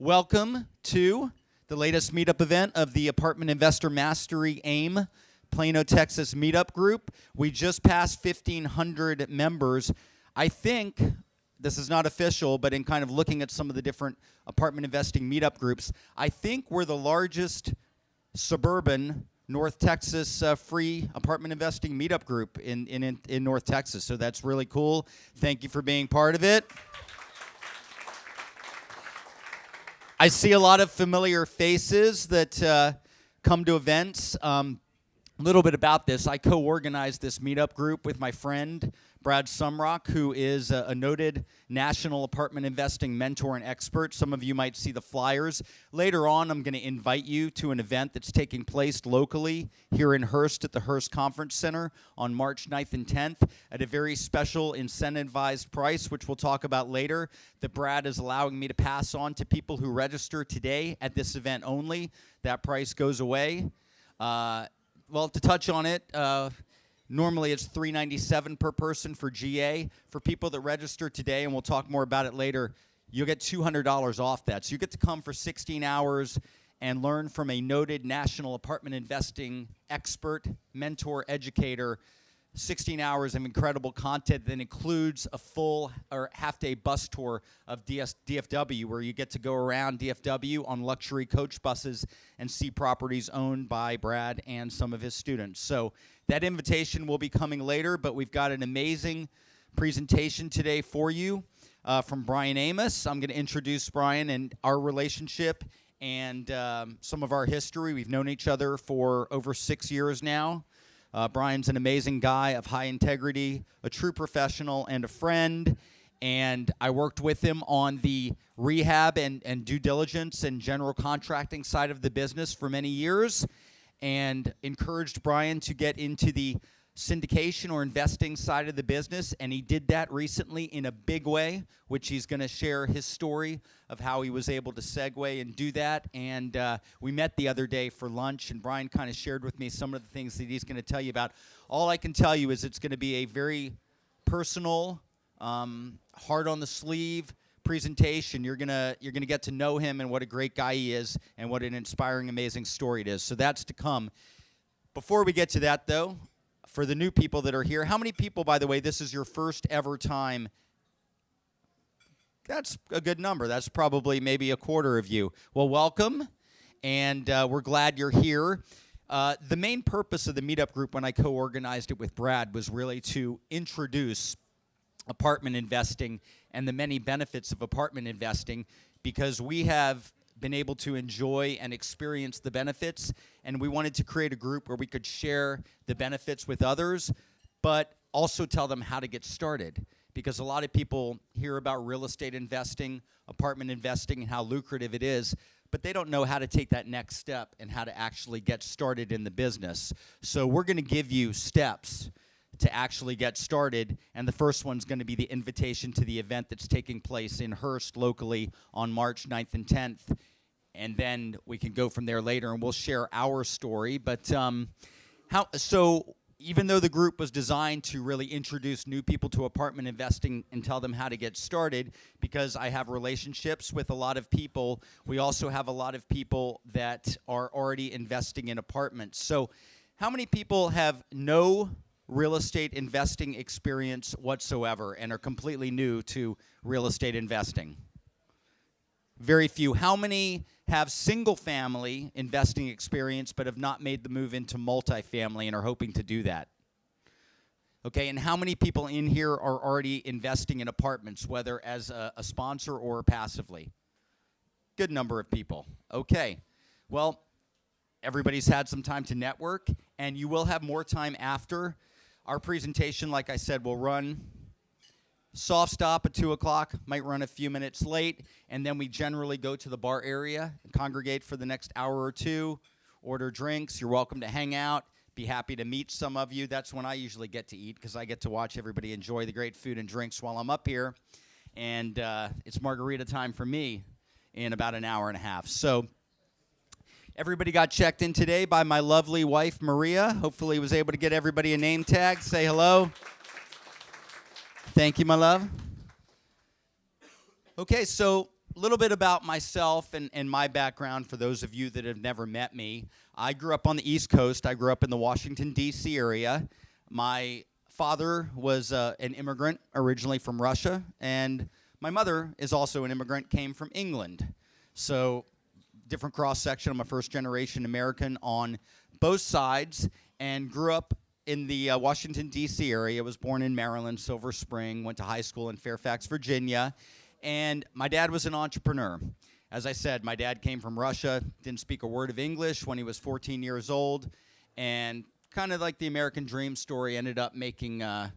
Welcome to the latest meetup event of the Apartment Investor Mastery AIM Plano, Texas meetup group. We just passed 1,500 members. I think, this is not official, but in kind of looking at some of the different apartment investing meetup groups, I think we're the largest suburban North Texas free apartment investing meetup group in North Texas. So that's really cool. Thank you for being part of it. I see a lot of familiar faces that come to events. A little bit about this. I co-organized this meetup group with my friend, Brad Sumrok, who is a noted national apartment investing mentor and expert. Some of you might see the flyers. Later on, I'm going to invite you to an event that's taking place locally here in Hurst at the Hurst Conference Center on March 9th and 10th at a very special incentivized price, which we'll talk about later, that Brad is allowing me to pass on to people who register today at this event only. That price goes away. Well, to touch on it, normally it's $397 per person for GA. For people that register today, and we'll talk more about it later, you'll get $200 off that. So you get to come for 16 hours and learn from a noted national apartment investing expert, mentor, educator. 16 hours of incredible content that includes a full or half-day bus tour of DFW, where you get to go around DFW on luxury coach buses and see properties owned by Brad and some of his students. So that invitation will be coming later, but we've got an amazing presentation today for you from Bryan Amos. I'm going to introduce Bryan and our relationship and some of our history. We've known each other for over 6 years now. Bryan's an amazing guy of high integrity, a true professional, and a friend. And I worked with him on the rehab and due diligence and general contracting side of the business for many years, and encouraged Bryan to get into the syndication or investing side of the business. And he did that recently in a big way, which he's going to share his story of how he was able to segue and do that. And we met the other day for lunch, and Bryan kind of shared with me some of the things that he's going to tell you about. All I can tell you is it's going to be a very personal, heart on the sleeve presentation. You're gonna get to know him and what a great guy he is and what an inspiring, amazing story it is. So that's to come. Before we get to that, though, for the new people that are here, how many people, by the way, this is your first ever time? That's a good number. That's probably maybe a quarter of you. Well, welcome, and we're glad you're here. The main purpose of the meetup group when I co-organized it with Brad was really to introduce apartment investing and the many benefits of apartment investing, because we have been able to enjoy and experience the benefits, and we wanted to create a group where we could share the benefits with others, but also tell them how to get started. Because a lot of people hear about real estate investing, apartment investing, and how lucrative it is, but they don't know how to take that next step and how to actually get started in the business. So we're going to give you steps to actually get started, and the first one's going to be the invitation to the event that's taking place in Hurst locally on March 9th and 10th. And then we can go from there later, and we'll share our story. But so even though the group was designed to really introduce new people to apartment investing and tell them how to get started, because I have relationships with a lot of people, we also have a lot of people that are already investing in apartments. So how many people have no real estate investing experience whatsoever and are completely new to real estate investing? Very few. How many have single-family investing experience but have not made the move into multifamily and are hoping to do that? Okay, and how many people in here are already investing in apartments, whether as a sponsor or passively? Good number of people. Okay, well, everybody's had some time to network, and you will have more time after. Our presentation, like I said, will run soft stop at 2 o'clock, might run a few minutes late, and then we generally go to the bar area and congregate for the next hour or two, order drinks. You're welcome to hang out. Be happy to meet some of you. That's when I usually get to eat, because I get to watch everybody enjoy the great food and drinks while I'm up here, and it's margarita time for me in about an hour and a half. So everybody got checked in today by my lovely wife, Maria. Hopefully was able to get everybody a name tag. Say hello. Thank you, my love. Okay, so a little bit about myself and my background for those of you that have never met me. I grew up on the East Coast. I grew up in the Washington, D.C. area. My father was an immigrant originally from Russia, and my mother is also an immigrant, came from England. So different cross-section. I'm a first-generation American on both sides and grew up in the Washington, D.C. area. Was born in Maryland, Silver Spring, went to high school in Fairfax, Virginia. And my dad was an entrepreneur. As I said, my dad came from Russia, didn't speak a word of English when he was 14 years old, and kind of like the American dream story, ended up making a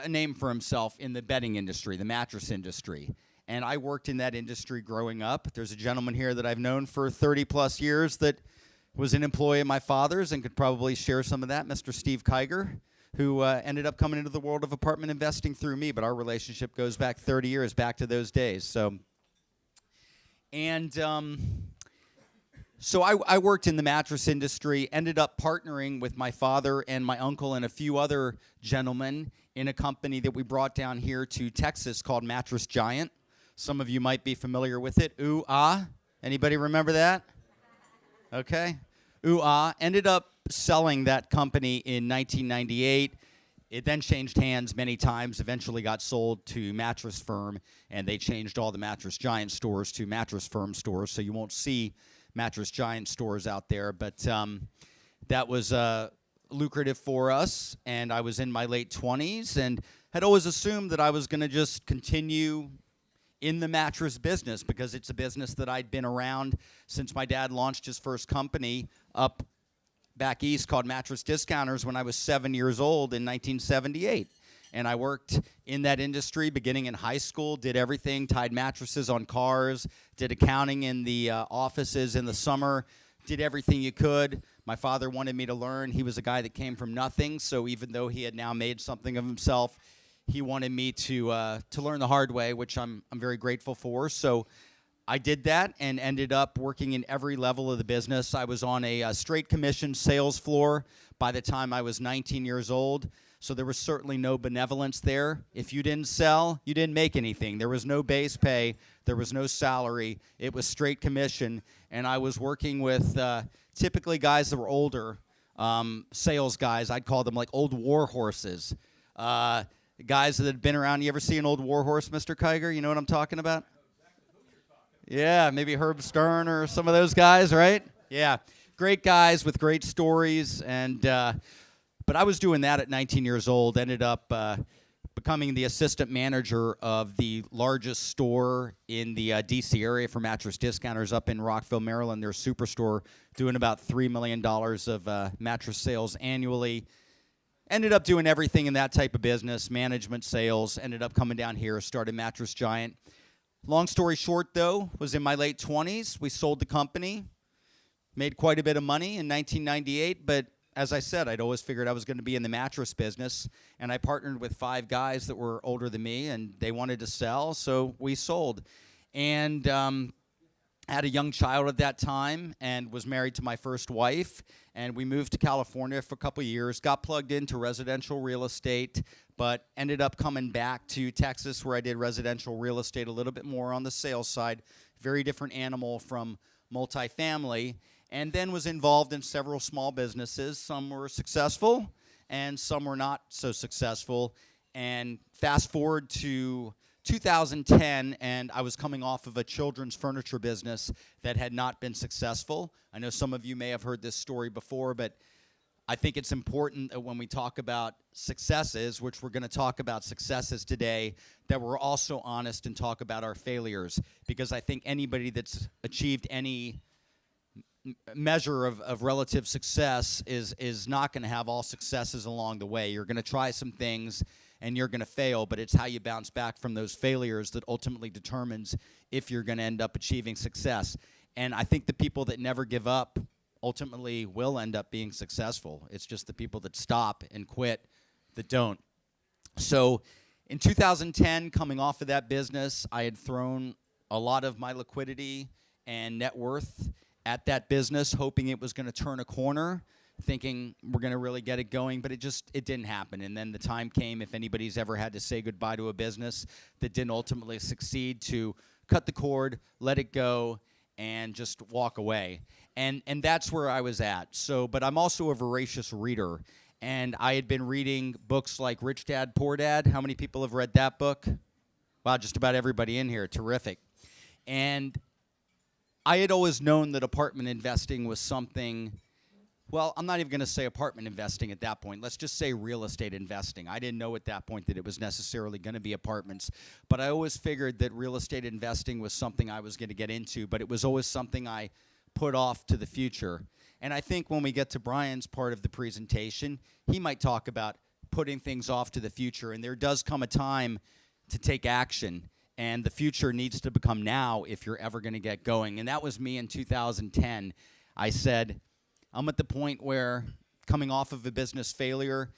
name for himself in the bedding industry, the mattress industry. And I worked in that industry growing up. There's a gentleman here that I've known for 30 plus years that was an employee of my father's and could probably share some of that, Mr. Steve Kiger, who ended up coming into the world of apartment investing through me, but our relationship goes back 30 years, back to those days. So I worked in the mattress industry, ended up partnering with my father and my uncle and a few other gentlemen in a company that we brought down here to Texas called Mattress Giant. Some of you might be familiar with it. Ooh, ah. Anybody remember that? Okay. Ooh, ah. Ended up selling that company in 1998. It then changed hands many times, eventually got sold to Mattress Firm, and they changed all the Mattress Giant stores to Mattress Firm stores, so you won't see Mattress Giant stores out there. But that was lucrative for us, and I was in my late 20s and had always assumed that I was going to just continue in the mattress business because it's a business that I'd been around since my dad launched his first company up back east called Mattress Discounters when I was 7 years old in 1978. And I worked in that industry beginning in high school, did everything, tied mattresses on cars, did accounting in the offices in the summer, did everything you could. My father wanted me to learn. He was a guy that came from nothing, so even though he had now made something of himself, he wanted me to learn the hard way, which I'm very grateful for. So I did that and ended up working in every level of the business. I was on a straight commission sales floor by the time I was 19 years old, so there was certainly no benevolence there. If you didn't sell, you didn't make anything. There was no base pay. There was no salary. It was straight commission, and I was working with typically guys that were older, sales guys. I'd call them like old war horses, guys that had been around. You ever see an old war horse, Mr. Kiger? You know what I'm talking about? Yeah, maybe Herb Stern or some of those guys, right? Yeah, great guys with great stories. And but I was doing that at 19 years old, ended up becoming the assistant manager of the largest store in the D.C. area for Mattress Discounters up in Rockville, Maryland. Their superstore, doing about $3 million of mattress sales annually. Ended up doing everything in that type of business, management, sales. Ended up coming down here, started Mattress Giant. Long story short, though, was in my late 20s. We sold the company, made quite a bit of money in 1998, but as I said, I'd always figured I was going to be in the mattress business, and I partnered with 5 guys that were older than me, and they wanted to sell, so we sold. And had a young child at that time and was married to my first wife, and we moved to California for a couple of years, got plugged into residential real estate, but ended up coming back to Texas where I did residential real estate a little bit more on the sales side. Very different animal from multifamily, and then was involved in several small businesses. Some were successful and some were not so successful. And fast forward to 2010, and I was coming off of a children's furniture business that had not been successful. I know some of you may have heard this story before, but I think it's important that when we talk about successes, which we're going to talk about successes today, that we're also honest and talk about our failures, because I think anybody that's achieved any measure of relative success is not going to have all successes along the way. You're going to try some things and you're going to fail, but it's how you bounce back from those failures that ultimately determines if you're going to end up achieving success. And I think the people that never give up ultimately will end up being successful. It's just the people that stop and quit that don't. So in 2010, coming off of that business, I had thrown a lot of my liquidity and net worth at that business, hoping it was going to turn a corner. thinking we're going to really get it going, but it didn't happen. And then the time came, if anybody's ever had to say goodbye to a business that didn't ultimately succeed, to cut the cord, let it go, and just walk away. And that's where I was at. So, but I'm also a voracious reader, and I had been reading books like Rich Dad, Poor Dad. How many people have read that book? Wow, just about everybody in here. Terrific. And I had always known that apartment investing was something, well, I'm not even going to say apartment investing at that point. Let's just say real estate investing. I didn't know at that point that it was necessarily going to be apartments, but I always figured that real estate investing was something I was going to get into, but it was always something I put off to the future. And I think when we get to Bryan's part of the presentation, he might talk about putting things off to the future, and there does come a time to take action, and the future needs to become now if you're ever going to get going. And that was me in 2010. I said, I'm at the point where, coming off of a business failure,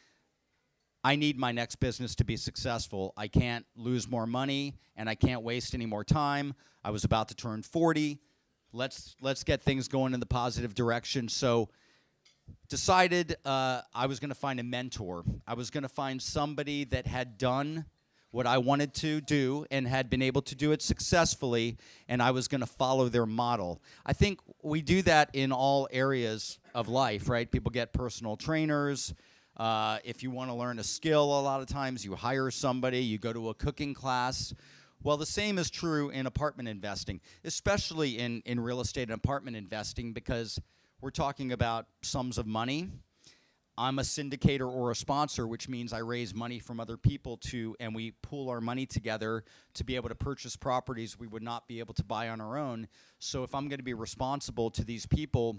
I need my next business to be successful. I can't lose more money, and I can't waste any more time. I was about to turn 40. Let's get things going in the positive direction. So decided I was going to find a mentor. I was going to find somebody that had done what I wanted to do and had been able to do it successfully, and I was going to follow their model. I think we do that in all areas of life, right? People get personal trainers. If you want to learn a skill, a lot of times you hire somebody, you go to a cooking class. Well, the same is true in apartment investing, especially in real estate and apartment investing, because we're talking about sums of money. I'm a syndicator or a sponsor, which means I raise money from other people and we pool our money together to be able to purchase properties we would not be able to buy on our own. So if I'm going to be responsible to these people,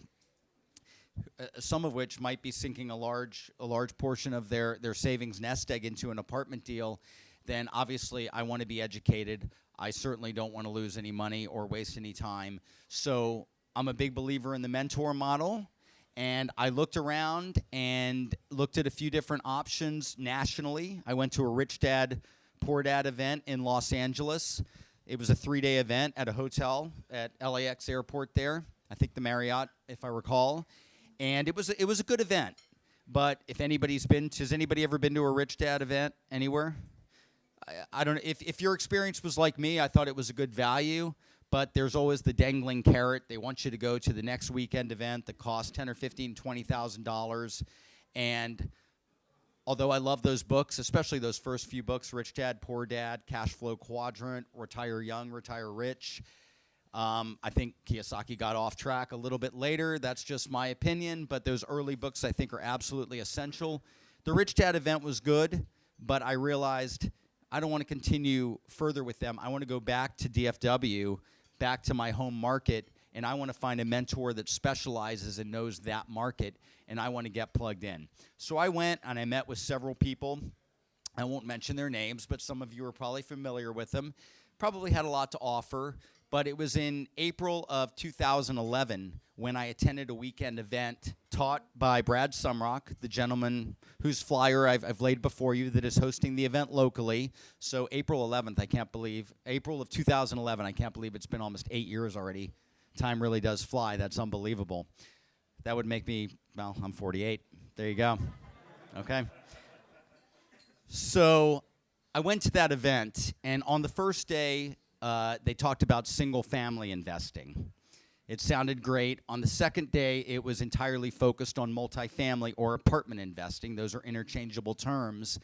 some of which might be sinking a large portion of their savings nest egg into an apartment deal, then obviously I want to be educated. I certainly don't want to lose any money or waste any time. So I'm a big believer in the mentor model. And I looked around and looked at a few different options nationally. I went to a Rich Dad, Poor Dad event in Los Angeles. It was a 3-day event at a hotel at LAX airport there. I think the Marriott, if I recall. And it was a good event. But if anybody's has anybody ever been to a Rich Dad event anywhere? I don't know. If your experience was like me, I thought it was a good value. But there's always the dangling carrot. They want you to go to the next weekend event that costs $10,000 or $15,000, $20,000. And although I love those books, especially those first few books, Rich Dad, Poor Dad, Cash Flow Quadrant, Retire Young, Retire Rich, I think Kiyosaki got off track a little bit later. That's just my opinion. But those early books I think are absolutely essential. The Rich Dad event was good, but I realized I don't want to continue further with them. I want to go back to DFW, back to my home market, and I want to find a mentor that specializes and knows that market, and I want to get plugged in. So I went and I met with several people. I won't mention their names, but some of you are probably familiar with them. Probably had a lot to offer, but it was in April of 2011 when I attended a weekend event taught by Brad Sumrok, the gentleman whose flyer I've laid before you that is hosting the event locally. So April 11th, April of 2011, I can't believe it's been almost 8 years already. Time really does fly. That's unbelievable. That would make me, well, I'm 48. There you go. Okay. So I went to that event, and on the first day, they talked about single-family investing. It sounded great. On the second day, it was entirely focused on multifamily or apartment investing. Those are interchangeable terms.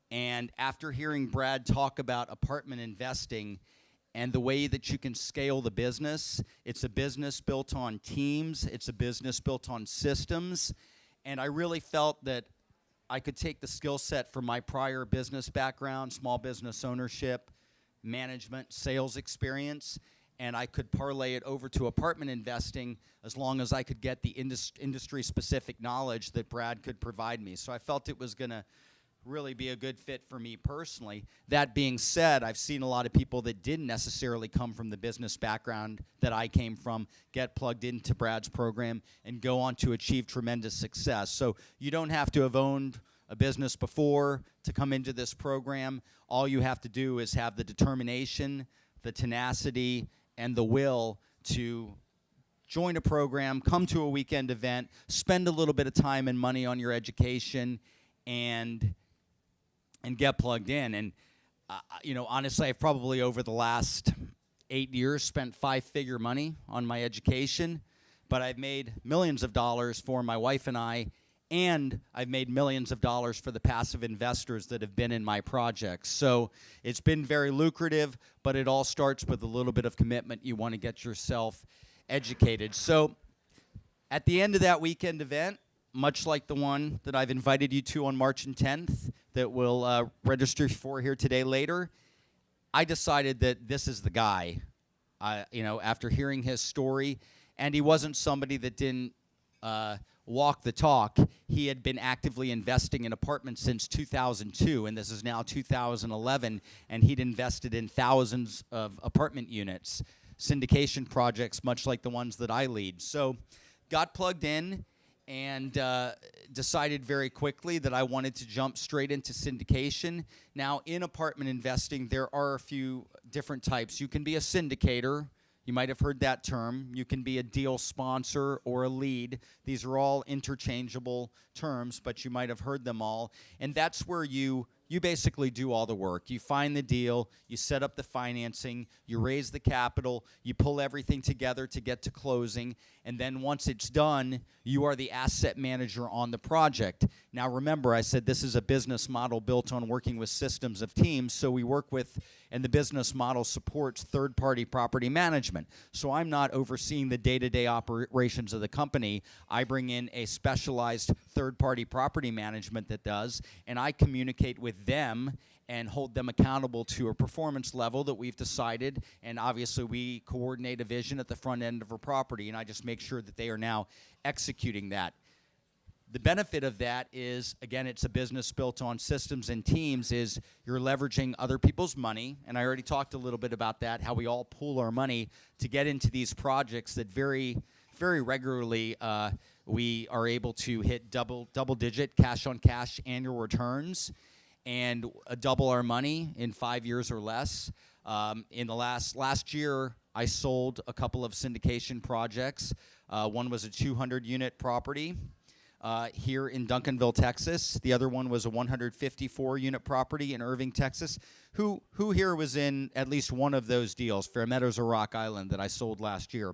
And after hearing Brad talk about apartment investing and the way that you can scale the business, it's a business built on teams. It's a business built on systems. And I really felt that I could take the skill set from my prior business background, small business ownership, management, sales experience, and I could parlay it over to apartment investing as long as I could get the industry-specific knowledge that Brad could provide me. So I felt it was going to really be a good fit for me personally. That being said, I've seen a lot of people that didn't necessarily come from the business background that I came from get plugged into Brad's program and go on to achieve tremendous success. So you don't have to have owned a business before to come into this program. All you have to do is have the determination, the tenacity, and the will to join a program, come to a weekend event, spend a little bit of time and money on your education, and get plugged in. And honestly, I've probably over the last 8 years spent five-figure money on my education, but I've made millions of dollars for my wife and I've made millions of dollars for the passive investors that have been in my projects. So it's been very lucrative, but it all starts with a little bit of commitment. You want to get yourself educated. So at the end of that weekend event, much like the one that I've invited you to on March 10th that we'll register for here today later, I decided that this is the guy. After hearing his story, and he wasn't somebody that didn't walk the talk. He had been actively investing in apartments since 2002, and this is now 2011, and he'd invested in thousands of apartment units, syndication projects, much like the ones that I lead. So got plugged in and decided very quickly that I wanted to jump straight into syndication. Now, in apartment investing, there are a few different types. You can be a syndicator. You might have heard that term. You can be a deal sponsor or a lead. These are all interchangeable terms, but you might have heard them all. And that's where you basically do all the work. You find the deal, you set up the financing, you raise the capital, you pull everything together to get to closing, and then once it's done, you are the asset manager on the project. Now remember, I said this is a business model built on working with systems of teams, so we work with, and the business model supports third-party property management. So I'm not overseeing the day-to-day operations of the company. I bring in a specialized third-party property management that does, and I communicate with them and hold them accountable to a performance level that we've decided, and obviously we coordinate a vision at the front end of a property, and I just make sure that they are now executing that. The benefit of that is, again, it's a business built on systems and teams, is you're leveraging other people's money, and I already talked a little bit about that, how we all pool our money to get into these projects that very, very regularly we are able to hit double-digit cash-on-cash annual returns and double our money in 5 years or less. In the last year, I sold a couple of syndication projects. One was a 200-unit property here in Duncanville, Texas. The other one was a 154-unit property in Irving, Texas. Who here was in at least one of those deals, Fair Meadows or Rock Island, that I sold last year?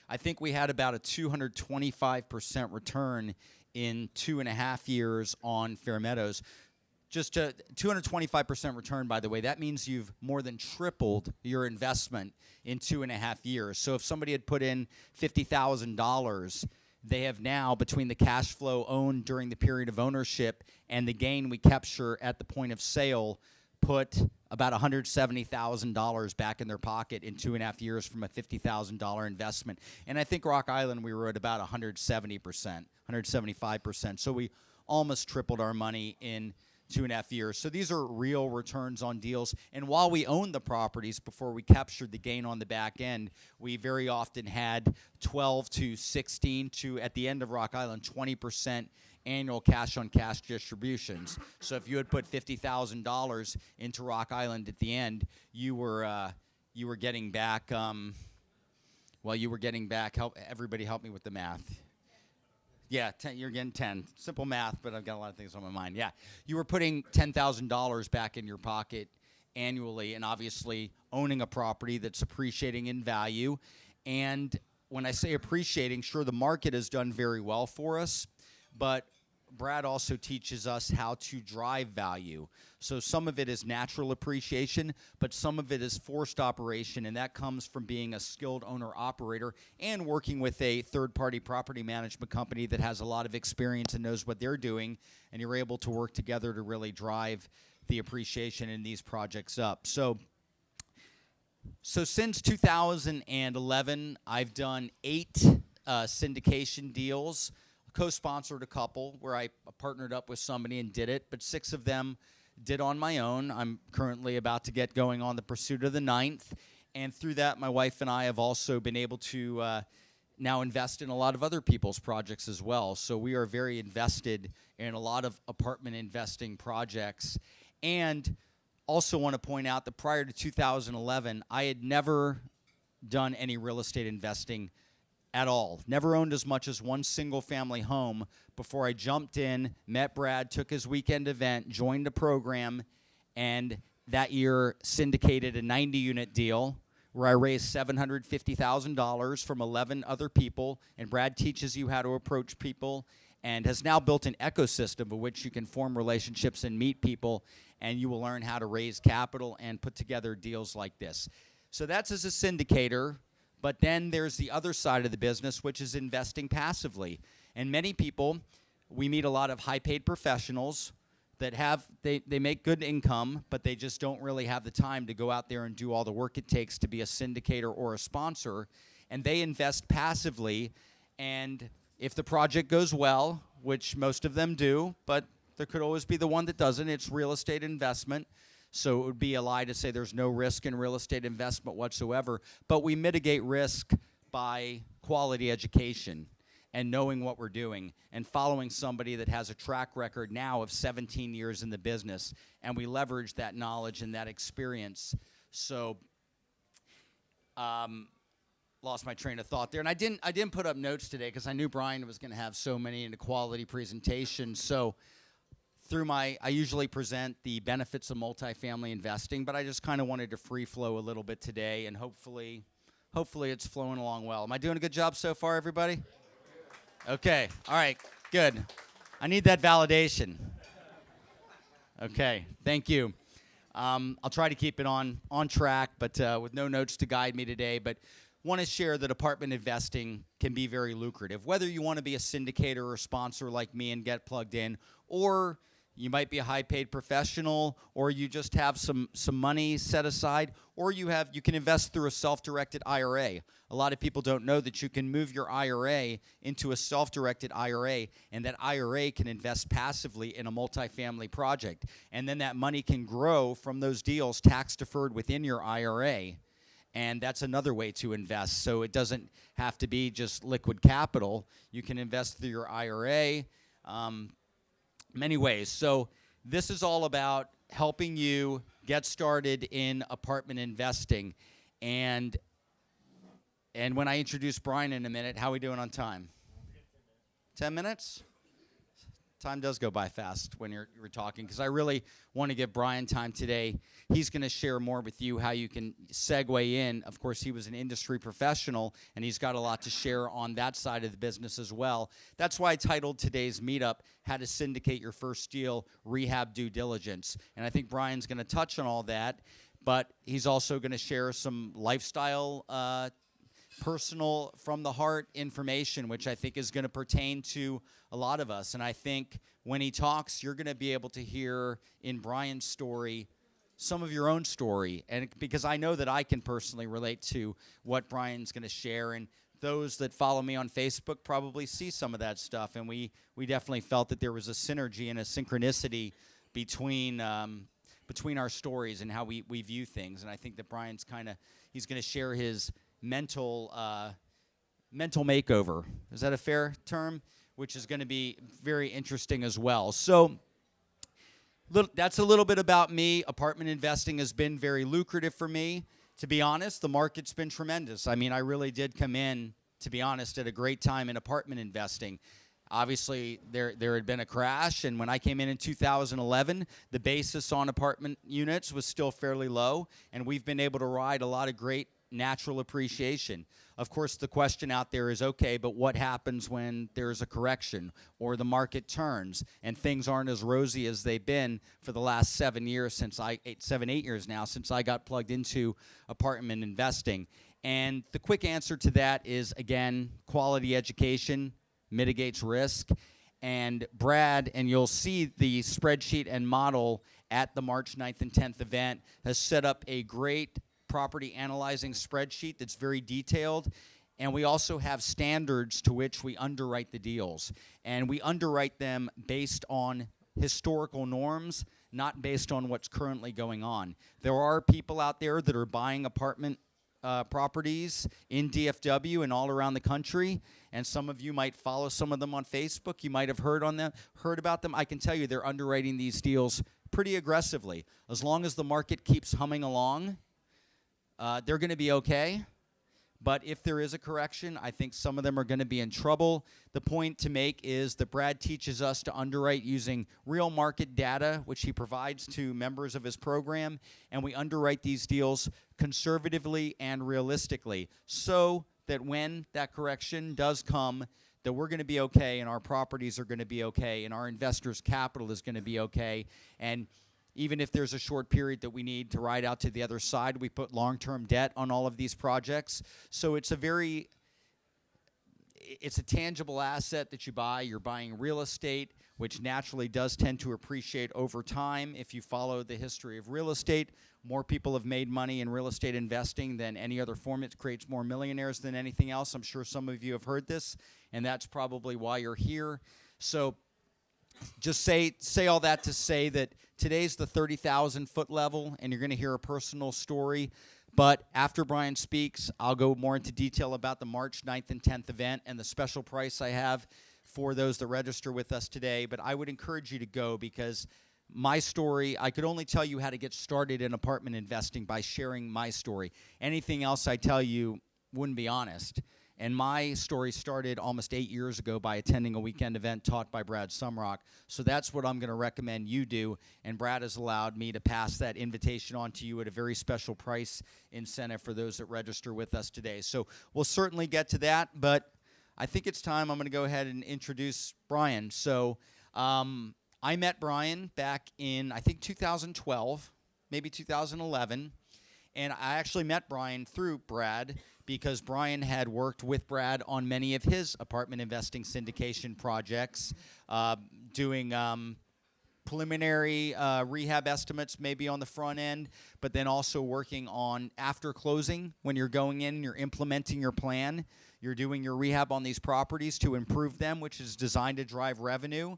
I think we had about a 225% return in 2.5 years on Fair Meadows. Just a 225% return, by the way, that means you've more than tripled your investment in 2.5 years. So if somebody had put in $50,000, they have now, between the cash flow owned during the period of ownership and the gain we capture at the point of sale, put about $170,000 back in their pocket in 2.5 years from a $50,000 investment. And I think Rock Island, we were at about 170%, 175%. So we almost tripled our money in 2.5 years. So these are real returns on deals. And while we owned the properties before we captured the gain on the back end, we very often had 12 to 16 to, at the end of Rock Island, 20% annual cash-on-cash distributions. So if you had put $50,000 into Rock Island at the end, you were getting back. You were getting back. Everybody help me with the math. Yeah, 10, you're getting 10. Simple math, but I've got a lot of things on my mind. Yeah, you were putting $10,000 back in your pocket annually, and obviously owning a property that's appreciating in value. And when I say appreciating, sure, the market has done very well for us, but Brad also teaches us how to drive value. So some of it is natural appreciation, but some of it is forced operation, and that comes from being a skilled owner-operator and working with a third-party property management company that has a lot of experience and knows what they're doing, and you're able to work together to really drive the appreciation in these projects up. So since 2011, I've done 8 syndication deals, co-sponsored a couple where I partnered up with somebody and did it, but 6 of them did on my own. I'm currently about to get going on the pursuit of the 9th, and through that, my wife and I have also been able to now invest in a lot of other people's projects as well. So we are very invested in a lot of apartment investing projects. And also want to point out that prior to 2011, I had never done any real estate investing at all. Never owned as much as one single family home before I jumped in, met Brad, took his weekend event, joined the program, and that year syndicated a 90-unit deal where I raised $750,000 from 11 other people, and Brad teaches you how to approach people and has now built an ecosystem of which you can form relationships and meet people, and you will learn how to raise capital and put together deals like this. So that's as a syndicator, but then there's the other side of the business, which is investing passively. And many people, we meet a lot of high-paid professionals that they make good income, but they just don't really have the time to go out there and do all the work it takes to be a syndicator or a sponsor, and they invest passively, and if the project goes well, which most of them do, but there could always be the one that doesn't, it's real estate investment, so it would be a lie to say there's no risk in real estate investment whatsoever, but we mitigate risk by quality education and knowing what we're doing and following somebody that has a track record now of 17 years in the business, and we leverage that knowledge and that experience. So, lost my train of thought there, and I didn't put up notes today because I knew Bryan was going to have so many in a quality presentation. So, I usually present the benefits of multifamily investing, but I just kind of wanted to free flow a little bit today, and hopefully it's flowing along well. Am I doing a good job so far, everybody? Okay, all right, good. I need that validation. Okay, thank you. I'll try to keep it on track, but with no notes to guide me today, but want to share that apartment investing can be very lucrative. Whether you want to be a syndicator or a sponsor like me and get plugged in, or you might be a high-paid professional, or you just have some money set aside, or you can invest through a self-directed IRA. A lot of people don't know that you can move your IRA into a self-directed IRA, and that IRA can invest passively in a multifamily project. And then that money can grow from those deals tax-deferred within your IRA. And that's another way to invest. So it doesn't have to be just liquid capital. You can invest through your IRA. Many ways. So this is all about helping you get started in apartment investing. And when I introduce Bryan in a minute, how are we doing on time? 10 minutes? Time does go by fast when you're talking, because I really want to give Bryan time today. He's going to share more with you how you can segue in. Of course, he was an industry professional, and he's got a lot to share on that side of the business as well. That's why I titled today's meetup, How to Syndicate Your First Deal, Rehab Due Diligence. And I think Bryan's going to touch on all that, but he's also going to share some lifestyle personal from the heart information, which I think is going to pertain to a lot of us. And I think when he talks, you're going to be able to hear in Bryan's story some of your own story, and because I know that I can personally relate to what Bryan's going to share, and those that follow me on Facebook probably see some of that stuff, and we definitely felt that there was a synergy and a synchronicity between our stories and how we view things. And I think that Bryan's he's going to share his mental makeover. Is that a fair term? Which is going to be very interesting as well. So that's a little bit about me. Apartment investing has been very lucrative for me. To be honest, the market's been tremendous. I mean, I really did come in, to be honest, at a great time in apartment investing. Obviously, there had been a crash, and when I came in 2011, the basis on apartment units was still fairly low, and we've been able to ride a lot of great natural appreciation. Of course, the question out there is, okay, but what happens when there's a correction or the market turns and things aren't as rosy as they've been for the last 7 years, 8 years now, since I got plugged into apartment investing? And the quick answer to that is, again, quality education mitigates risk. And Brad, and you'll see the spreadsheet and model at the March 9th and 10th event, has set up a great property analyzing spreadsheet that's very detailed, and we also have standards to which we underwrite the deals, and we underwrite them based on historical norms, not based on what's currently going on. There are people out there that are buying apartment properties in DFW and all around the country, and some of you might follow some of them on Facebook. You might have heard about them. I can tell you they're underwriting these deals pretty aggressively. As long as the market keeps humming along, they're going to be okay, But if there is a correction, I think some of them are going to be in trouble. The point to make is that Brad teaches us to underwrite using real market data, which he provides to members of his program, and we underwrite these deals conservatively and realistically so that when that correction does come, that we're going to be okay and our properties are going to be okay and our investors' capital is going to be okay. And even if there's a short period that we need to ride out to the other side, we put long-term debt on all of these projects. So it's a tangible asset that you buy. You're buying real estate, which naturally does tend to appreciate over time. If you follow the history of real estate, more people have made money in real estate investing than any other form. It creates more millionaires than anything else. I'm sure some of you have heard this, and that's probably why you're here. So just say all that to say that today's the 30,000 foot level, and you're going to hear a personal story. But after Bryan speaks, I'll go more into detail about the March 9th and 10th event and the special price I have for those that register with us today. But I would encourage you to go because my story, I could only tell you how to get started in apartment investing by sharing my story. Anything else I tell you wouldn't be honest. And my story started almost 8 years ago by attending a weekend event taught by Brad Sumrok. So that's what I'm going to recommend you do. And Brad has allowed me to pass that invitation on to you at a very special price incentive for those that register with us today. So we'll certainly get to that. But I think it's time I'm going to go ahead and introduce Bryan. So I met Bryan back in, I think, 2012, maybe 2011. And I actually met Bryan through Brad because Bryan had worked with Brad on many of his apartment investing syndication projects, doing preliminary rehab estimates maybe on the front end, but then also working on after closing when you're going in, you're implementing your plan, you're doing your rehab on these properties to improve them, which is designed to drive revenue.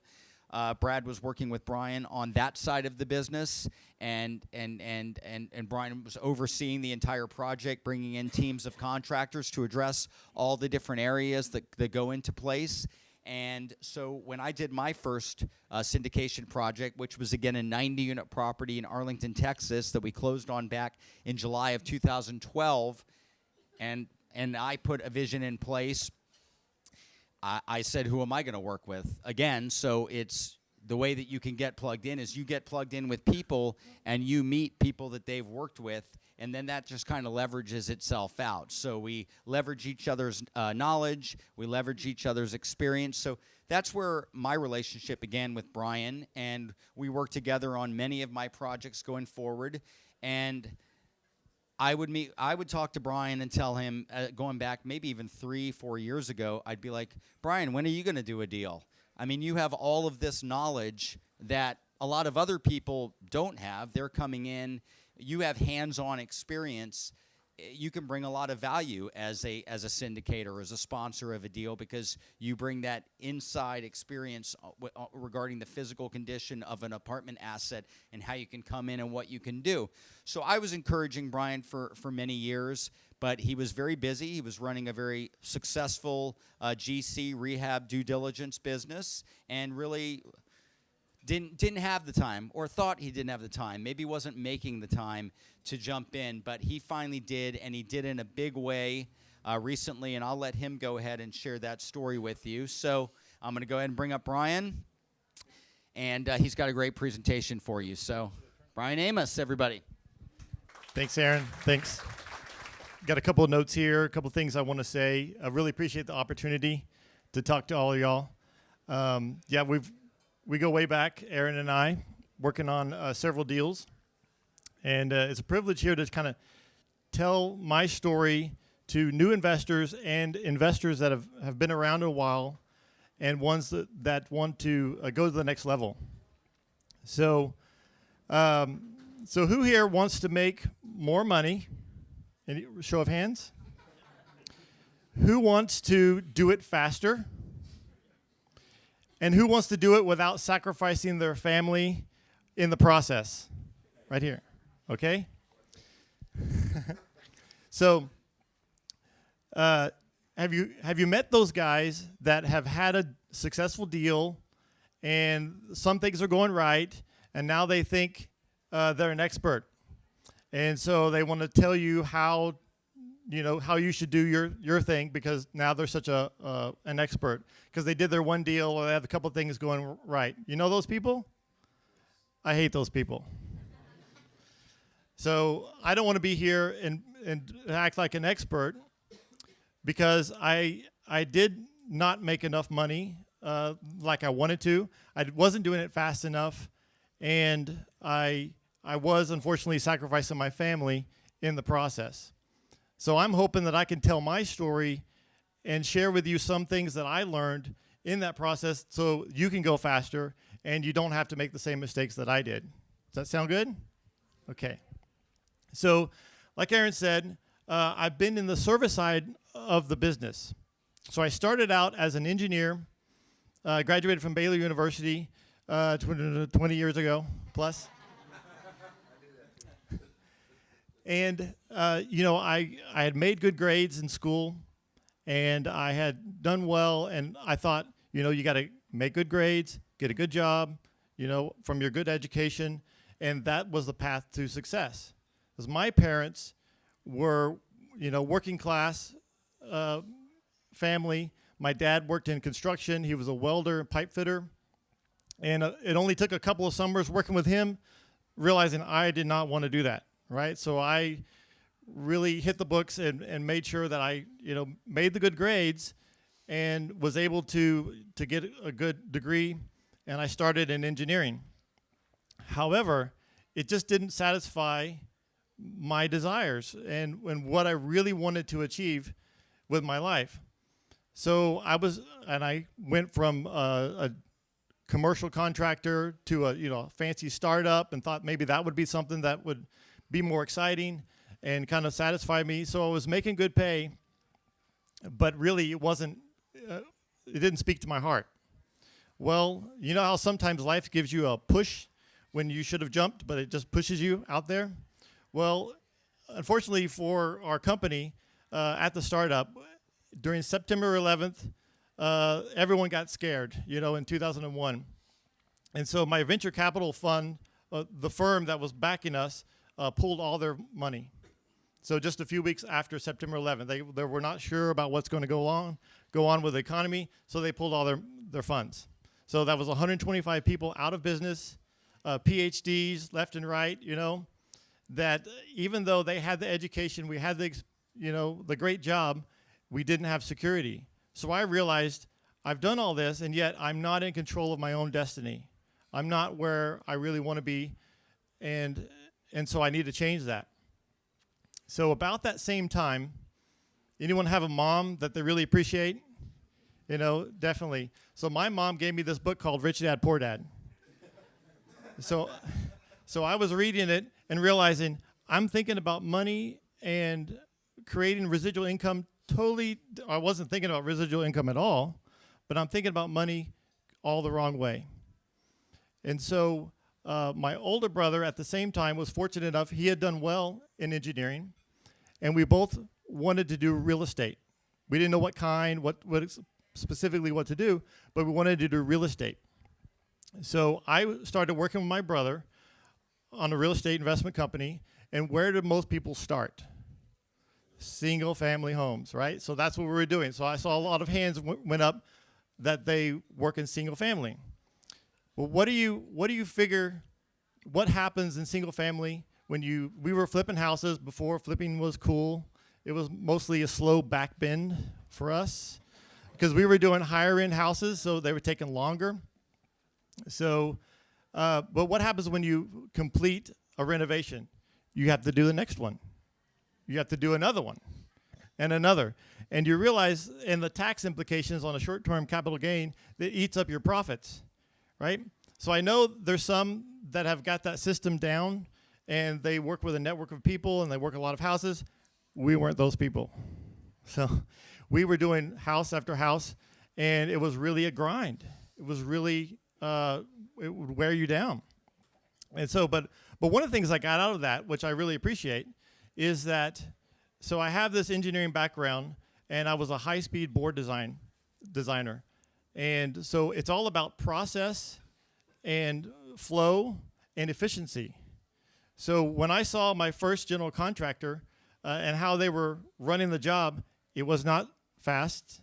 Brad was working with Bryan on that side of the business, and Bryan was overseeing the entire project, bringing in teams of contractors to address all the different areas that go into place. And so when I did my first syndication project, which was, again, a 90-unit property in Arlington, Texas, that we closed on back in July of 2012, and I put a vision in place, I said, who am I going to work with? Again, so it's the way that you can get plugged in is you get plugged in with people and you meet people that they've worked with, and then that just kind of leverages itself out. So we leverage each other's knowledge, we leverage each other's experience. So that's where my relationship began with Bryan, and we worked together on many of my projects going forward. And I would talk to Bryan and tell him, going back maybe even 3-4 years ago, I'd be like, Bryan, when are you going to do a deal? I mean, you have all of this knowledge that a lot of other people don't have. They're coming in. You have hands-on experience. You can bring a lot of value as a syndicator, as a sponsor of a deal, because you bring that inside experience regarding the physical condition of an apartment asset and how you can come in and what you can do. So I was encouraging Bryan for many years, but he was very busy. He was running a very successful GC rehab due diligence business and really didn't have the time, or thought he didn't have the time. Maybe wasn't making the time to jump in, but he finally did, and he did in a big way recently, and I'll let him go ahead and share that story with you. So I'm going to go ahead and bring up Bryan, and he's got a great presentation for you. So Bryan Amos, everybody. Thanks, Aaron. Thanks. Got a couple of notes here, a couple of things I want to say. I really appreciate the opportunity to talk to all of y'all. We go way back, Aaron and I, working on several deals. And it's a privilege here to kind of tell my story to new investors and investors that have been around a while and ones that want to go to the next level. So who here wants to make more money? Any show of hands? Who wants to do it faster? And who wants to do it without sacrificing their family in the process? Right here. Okay? So, have you met those guys that have had a successful deal and some things are going right, and now they think they're an expert? And so they want to tell you how how you should do your thing, because now they're such an expert because they did their one deal or they have a couple of things going right. You know those people? I hate those people. So I don't want to be here and act like an expert, because I did not make enough money like I wanted to. I wasn't doing it fast enough, and I was unfortunately sacrificing my family in the process. So I'm hoping that I can tell my story and share with you some things that I learned in that process so you can go faster and you don't have to make the same mistakes that I did. Does that sound good? Okay. So like Aaron said, I've been in the service side of the business. So I started out as an engineer, graduated from Baylor University 20 years ago plus. And, I had made good grades in school, and I had done well, and I thought, you got to make good grades, get a good job, from your good education, and that was the path to success. Because my parents were, working class family. My dad worked in construction. He was a welder and pipe fitter. And it only took a couple of summers working with him, realizing I did not want to do that, right? So I really hit the books and made sure that I, made the good grades and was able to get a good degree, and I started in engineering. However, it just didn't satisfy my desires and what I really wanted to achieve with my life. So I went from a commercial contractor to a fancy startup, and thought maybe that would be something that would be more exciting and kind of satisfy me. So I was making good pay, but really it wasn't. It didn't speak to my heart. Well, you know how sometimes life gives you a push when you should have jumped, but it just pushes you out there? Well, unfortunately for our company, at the startup, during September 11th, everyone got scared, in 2001. And so my venture capital fund, the firm that was backing us, pulled all their money. So just a few weeks after September 11th, they were not sure about what's going to go on with the economy, so they pulled all their funds. So that was 125 people out of business, PhDs left and right, that even though they had the education, we had the great job, we didn't have security. So I realized I've done all this, and yet I'm not in control of my own destiny. I'm not where I really want to be, and so I need to change that. So about that same time, anyone have a mom that they really appreciate? Definitely. So my mom gave me this book called Rich Dad, Poor Dad. So I was reading it and realizing I'm thinking about money and creating residual income totally. I wasn't thinking about residual income at all, but I'm thinking about money all the wrong way. And so my older brother at the same time was fortunate enough, he had done well in engineering, and we both wanted to do real estate. We didn't know what kind, specifically what to do, but we wanted to do real estate. So I started working with my brother on a real estate investment company, and where did most people start? Single family homes, right? So that's what we were doing. So I saw a lot of hands went up that they work in single family. Well, what do you figure, what happens in single family when we were flipping houses before flipping was cool. It was mostly a slow back bend for us because we were doing higher end houses, so they were taking longer. So, but what happens when you complete a renovation? You have to do the next one. You have to do another one and another. And you realize in the tax implications on a short-term capital gain that eats up your profits, right? So I know there's some that have got that system down and they work with a network of people and they work a lot of houses. We weren't those people. So we were doing house after house, and it was really a grind. It was really, it would wear you down. And so, but one of the things I got out of that, which I really appreciate, is that, so I have this engineering background, and I was a high-speed board designer. And so it's all about process and flow and efficiency. So when I saw my first general contractor and how they were running the job, it was not fast,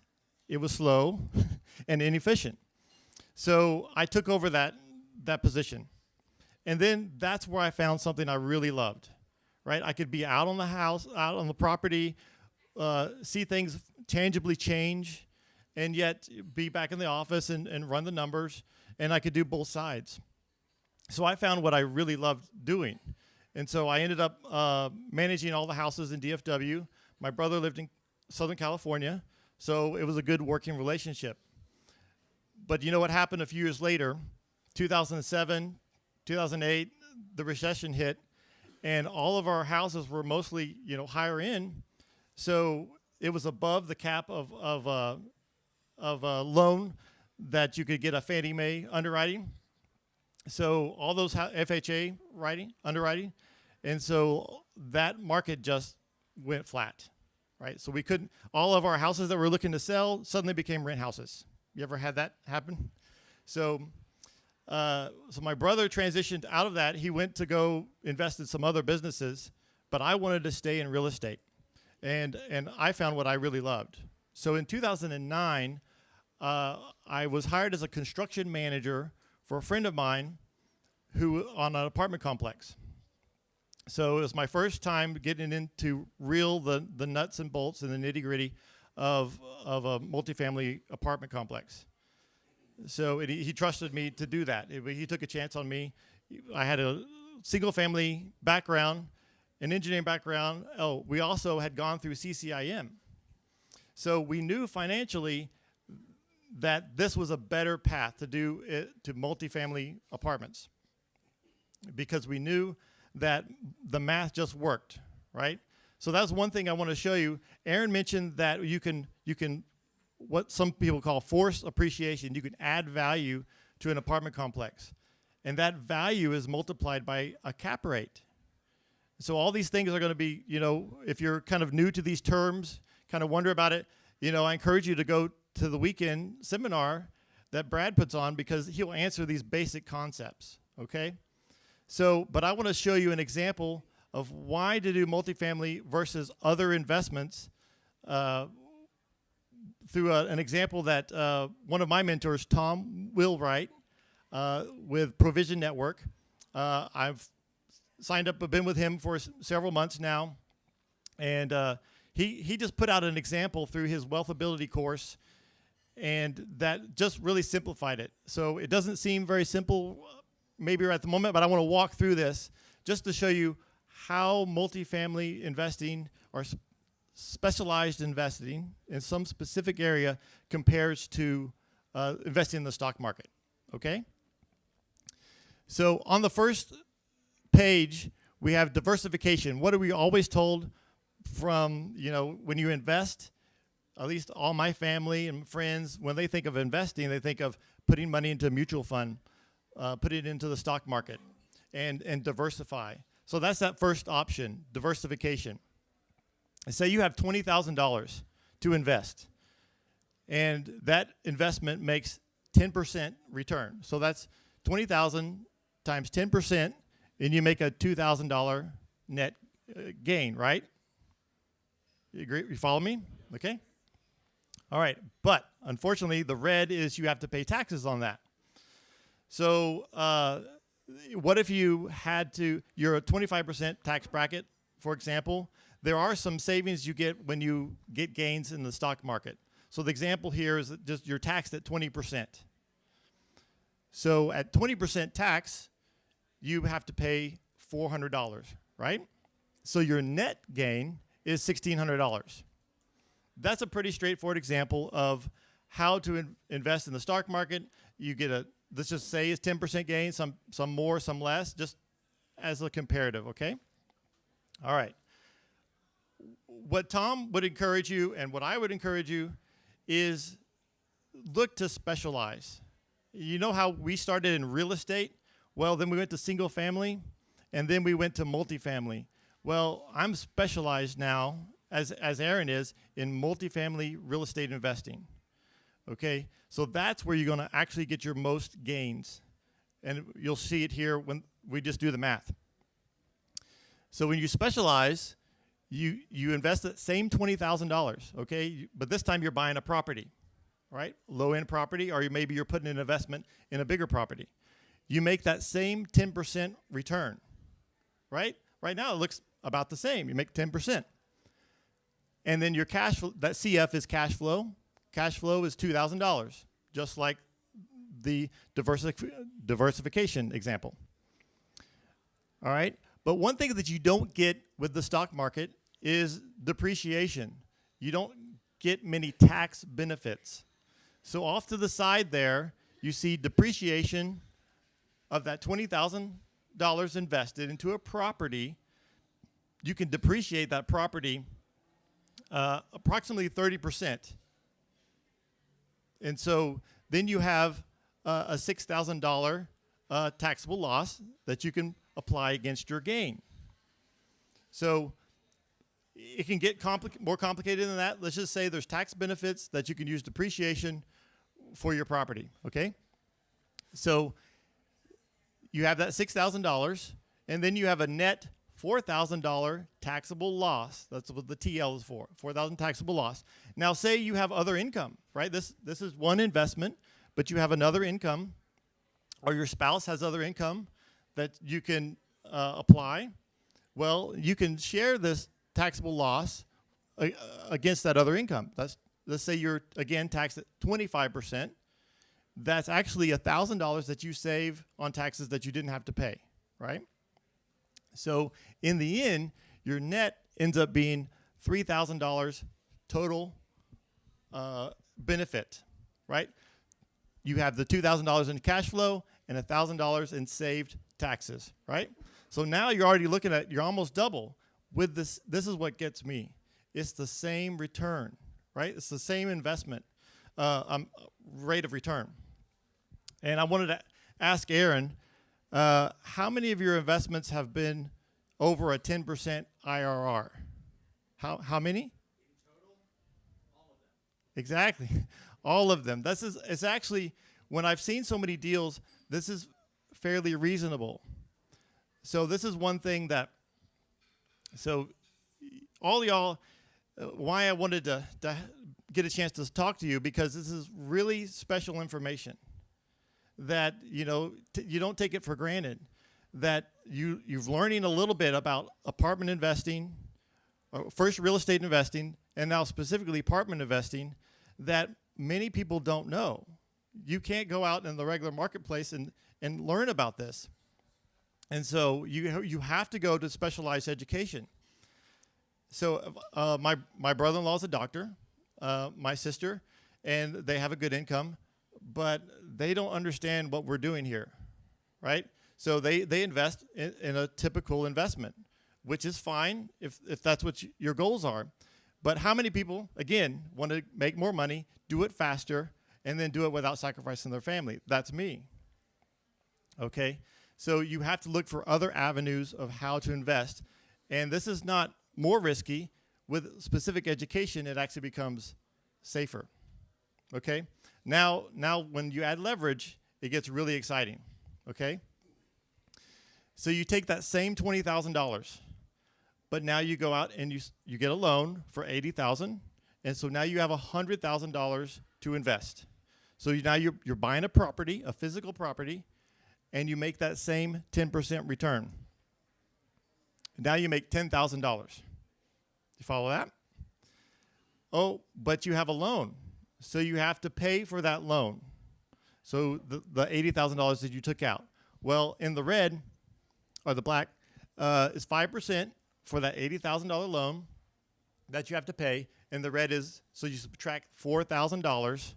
it was slow, and inefficient. So I took over that position. And then that's where I found something I really loved, right? I could be out on the house, out on the property, see things tangibly change, and yet be back in the office and run the numbers, and I could do both sides. So I found what I really loved doing. And so I ended up managing all the houses in DFW. My brother lived in Southern California, so it was a good working relationship. But you know what happened a few years later? 2007, 2008, the recession hit, and all of our houses were mostly, higher end. So it was above the cap of a loan that you could get a Fannie Mae underwriting. So all those FHA underwriting, and so that market just went flat, right? So we couldn't. All of our houses that we're looking to sell suddenly became rent houses. You ever had that happen? So my brother transitioned out of that. He went to go invest in some other businesses, but I wanted to stay in real estate, and I found what I really loved. So in 2009, I was hired as a construction manager for a friend of mine who on an apartment complex. So it was my first time getting into the nuts and bolts and the nitty gritty of a multifamily apartment complex. So he trusted me to do that. He took a chance on me. I had a single family background, an engineering background. Oh, we also had gone through CCIM. So we knew financially that this was a better path to do it to multifamily apartments, because we knew that the math just worked, right? So that's one thing I want to show you. Aaron mentioned that you can what some people call force appreciation. You can add value to an apartment complex, and that value is multiplied by a cap rate. So all these things are going to be, if you're kind of new to these terms, kind of wonder about it, I encourage you to go to the weekend seminar that Brad puts on, because he'll answer these basic concepts, okay? So, but I want to show you an example of why to do multifamily versus other investments through an example that one of my mentors, Tom Wheelwright, with Provision Network. I've signed up, I've been with him for several months now, and he just put out an example through his Wealthability course, and that just really simplified it. So it doesn't seem very simple maybe right at the moment, but I want to walk through this just to show you how multifamily investing or specialized investing in some specific area compares to investing in the stock market, okay? So on the first page, we have diversification. What are we always told from, when you invest? At least all my family and friends, when they think of investing, they think of putting money into a mutual fund, put it into the stock market, and diversify. So that's that first option, diversification. Say you have $20,000 to invest, and that investment makes 10% return. So that's 20,000 times 10%, and you make a $2,000 net gain, right? You agree? You follow me? Okay. All right, but unfortunately, the red is you have to pay taxes on that. So what if you're a 25% tax bracket, for example? There are some savings you get when you get gains in the stock market. So the example here is that just you're taxed at 20%. So at 20% tax, you have to pay $400, right? So your net gain is $1,600. That's a pretty straightforward example of how to invest in the stock market. You get let's just say it's 10% gain, some more, some less, just as a comparative, okay? All right. What Tom would encourage you and what I would encourage you is look to specialize. You know how we started in real estate? Well, then we went to single family, and then we went to multifamily. Well, I'm specialized now, as Aaron is, in multifamily real estate investing. Okay, so that's where you're going to actually get your most gains, and you'll see it here when we just do the math. So when you specialize, you invest the same $20,000, okay? But this time you're buying a property, right? Low-end property, or maybe you're putting an investment in a bigger property. You make that same 10% return, right? Right now it looks about the same. You make 10%. And then your cash flow, that CF is cash flow. Cash flow is $2,000, just like the diversification example. All right? But one thing that you don't get with the stock market is depreciation. You don't get many tax benefits. So off to the side there, you see depreciation of that $20,000 invested into a property. You can depreciate that property approximately 30%. And so then you have a $6,000 taxable loss that you can apply against your gain. So it can get more complicated than that. Let's just say there's tax benefits that you can use depreciation for your property, okay? So you have that $6,000, and then you have a net $4,000 taxable loss. That's what the TL is for, $4,000 taxable loss. Now, say you have other income, right? This is one investment, but you have another income, or your spouse has other income that you can apply. Well, you can share this taxable loss against that other income. Let's say you're, again, taxed at 25%. That's actually $1,000 that you save on taxes that you didn't have to pay, right? So in the end, your net ends up being $3,000 total benefit, right? You have the $2,000 in cash flow and $1,000 in saved taxes, right? So now you're already looking at, you're almost double. With this is what gets me. It's the same return, right? It's the same investment rate of return. And I wanted to ask Aaron, how many of your investments have been over a 10% IRR? How many? In total, all of them. Exactly, all of them. It's actually, when I've seen so many deals, this is fairly reasonable. So this is one thing that, so all y'all, why I wanted to get a chance to talk to you, because this is really special information that, you know, you don't take it for granted, that you're learning a little bit about apartment investing, first real estate investing, and now specifically apartment investing, that many people don't know. You can't go out in the regular marketplace and learn about this. And so you have to go to specialized education. So my brother-in-law is a doctor, my sister, and they have a good income, but they don't understand what we're doing here, right? So they invest in a typical investment, which is fine if that's what your goals are. But how many people, again, want to make more money, do it faster, and then do it without sacrificing their family? That's me, okay? So you have to look for other avenues of how to invest. And this is not more risky. With specific education, it actually becomes safer, okay? Now when you add leverage, it gets really exciting, okay? So you take that same $20,000, but now you go out and you get a loan for $80,000, and so now you have $100,000 to invest. So now you're buying a property, a physical property, and you make that same 10% return. Now you make $10,000. You follow that? Oh, but you have a loan, so you have to pay for that loan. So the $80,000 that you took out. Well, in the red, or the black, is 5% for that $80,000 loan that you have to pay, and the red is, so you subtract $4,000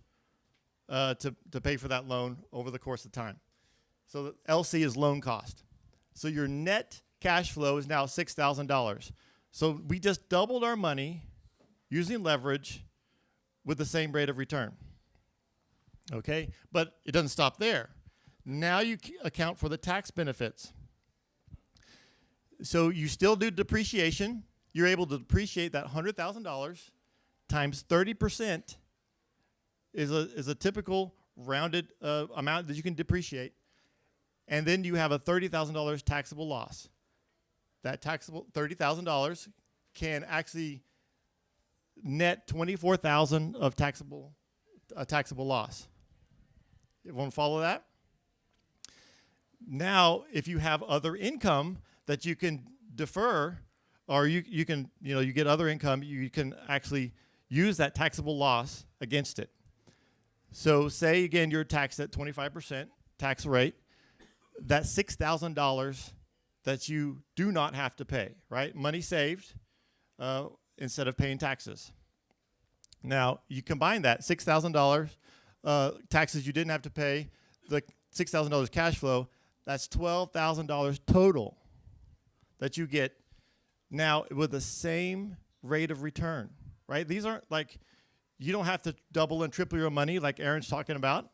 to pay for that loan over the course of time. So the LC is loan cost. So your net cash flow is now $6,000. So we just doubled our money using leverage with the same rate of return. Okay? But it doesn't stop there. Now you account for the tax benefits. So you still do depreciation. You're able to depreciate that $100,000 times 30% is a typical rounded amount that you can depreciate. And then you have a $30,000 taxable loss. That taxable $30,000 can actually net $24,000 of taxable loss. Everyone follow that? Now, if you have other income that you can defer, or you can, you get other income, you can actually use that taxable loss against it. So say, again, you're taxed at 25% tax rate. That's $6,000 that you do not have to pay, right? Money saved instead of paying taxes. Now, you combine that $6,000 taxes you didn't have to pay, the $6,000 cash flow, that's $12,000 total that you get now with the same rate of return, right? These aren't like, you don't have to double and triple your money like Aaron's talking about,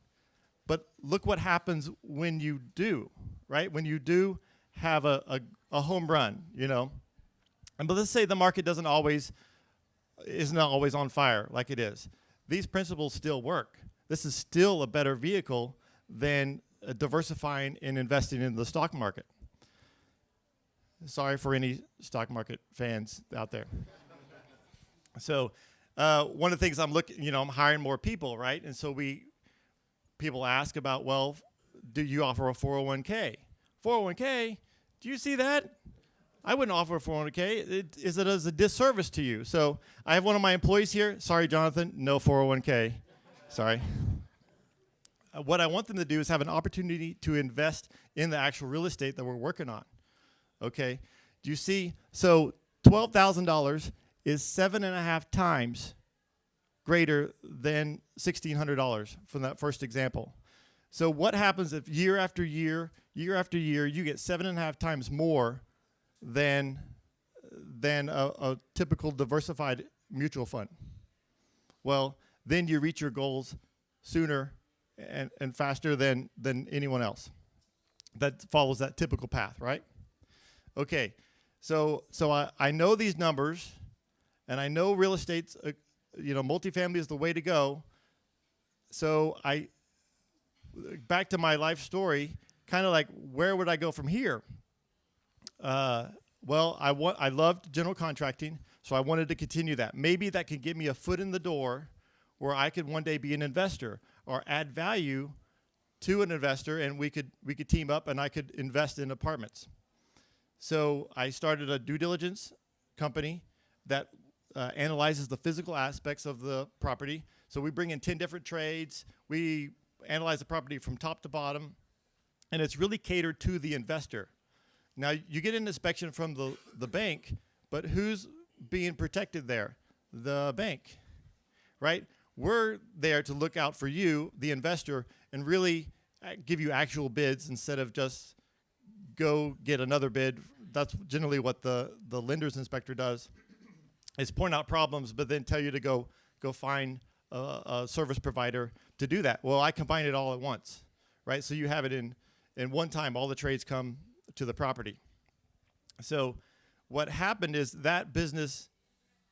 but look what happens when you do, right? When you do have a home run, But let's say the market is not always on fire like it is. These principles still work. This is still a better vehicle than diversifying and investing in the stock market. Sorry for any stock market fans out there. So one of the things I'm looking, I'm hiring more people, right? And so people ask about, well, do you offer a 401k? 401k, do you see that? I wouldn't offer a 401k. It is a disservice to you. So I have one of my employees here. Sorry, Jonathan, no 401k. Sorry. What I want them to do is have an opportunity to invest in the actual real estate that we're working on. Okay? Do you see? So $12,000 is 7.5 times greater than $1,600 from that first example. So what happens if year after year, you get 7.5 times more than a typical diversified mutual fund? Well, then you reach your goals sooner and faster than anyone else that follows that typical path, right? Okay, so I know these numbers, and I know real estate's, multifamily is the way to go. So back to my life story, kind of like, where would I go from here? Well, I loved general contracting, so I wanted to continue that. Maybe that could get me a foot in the door where I could one day be an investor or add value to an investor, and we could team up, and I could invest in apartments. So I started a due diligence company that analyzes the physical aspects of the property. So we bring in 10 different trades. We analyze the property from top to bottom, and it's really catered to the investor. Now, you get an inspection from the bank, but who's being protected there? The bank, right? We're there to look out for you, the investor, and really give you actual bids instead of just go get another bid. That's generally what the lender's inspector does, is point out problems, but then tell you to go find a service provider to do that. Well, I combine it all at once, right? So you have it in one time, all the trades come to the property. So what happened is that business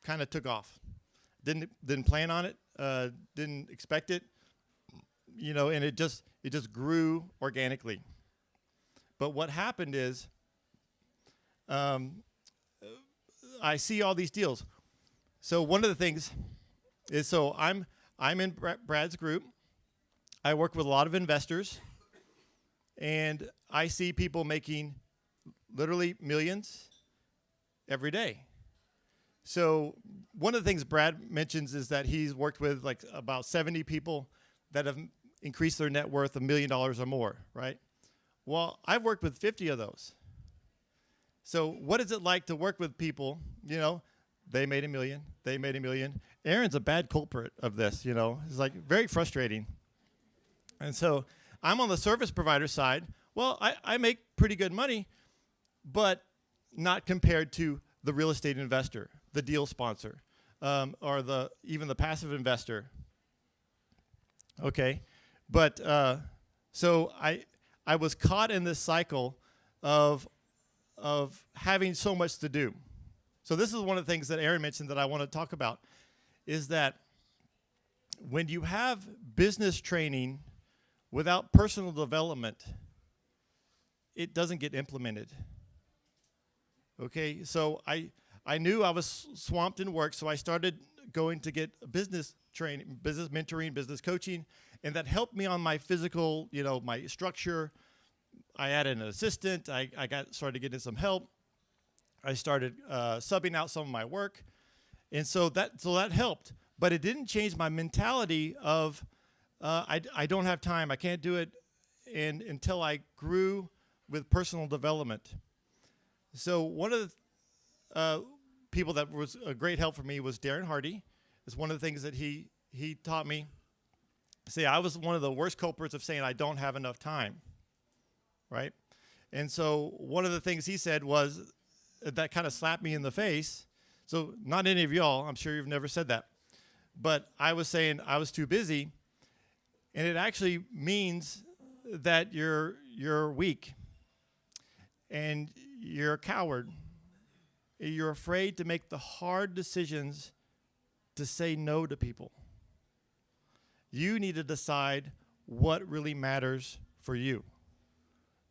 kind of took off. Didn't plan on it, didn't expect it, and it just grew organically. But what happened is, I see all these deals. So one of the things is, so I'm in Brad's group. I work with a lot of investors, and I see people making literally millions every day. So one of the things Brad mentions is that he's worked with like about 70 people that have increased their net worth $1 million or more, right? Well, I've worked with 50 of those. So what is it like to work with people, they made $1 million, they made $1 million. Aaron's a bad culprit of this, It's like very frustrating. And so I'm on the service provider side. Well, I make pretty good money, but not compared to the real estate investor, the deal sponsor, or even the passive investor. Okay, but so I was caught in this cycle of having so much to do. So this is one of the things that Aaron mentioned that I want to talk about, is that when you have business training without personal development, it doesn't get implemented. Okay, so I I knew I was swamped in work, so I started going to get business training, business mentoring, business coaching, and that helped me on my physical, my structure. I added an assistant. I started getting some help. I started subbing out some of my work, and so that helped. But it didn't change my mentality of I don't have time. I can't do it, and until I grew with personal development. So one of the people that was a great help for me was Darren Hardy. It's one of the things that he taught me. See, I was one of the worst culprits of saying I don't have enough time, right? And so one of the things he said was that kind of slapped me in the face. So not any of y'all, I'm sure you've never said that. But I was saying I was too busy, and it actually means that you're weak, and you're a coward. You're afraid to make the hard decisions to say no to people. You need to decide what really matters for you.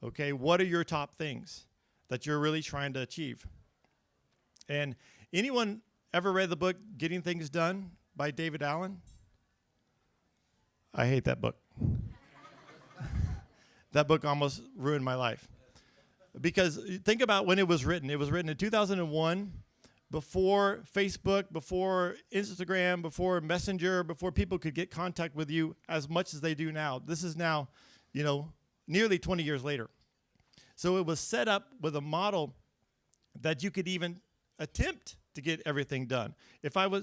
Okay, what are your top things that you're really trying to achieve? And anyone ever read the book Getting Things Done by David Allen? I hate that book. That book almost ruined my life. Because think about when it was written. It was written in 2001, before Facebook, before Instagram, before Messenger, before people could get contact with you as much as they do now. This is now, nearly 20 years later. So it was set up with a model that you could even attempt to get everything done.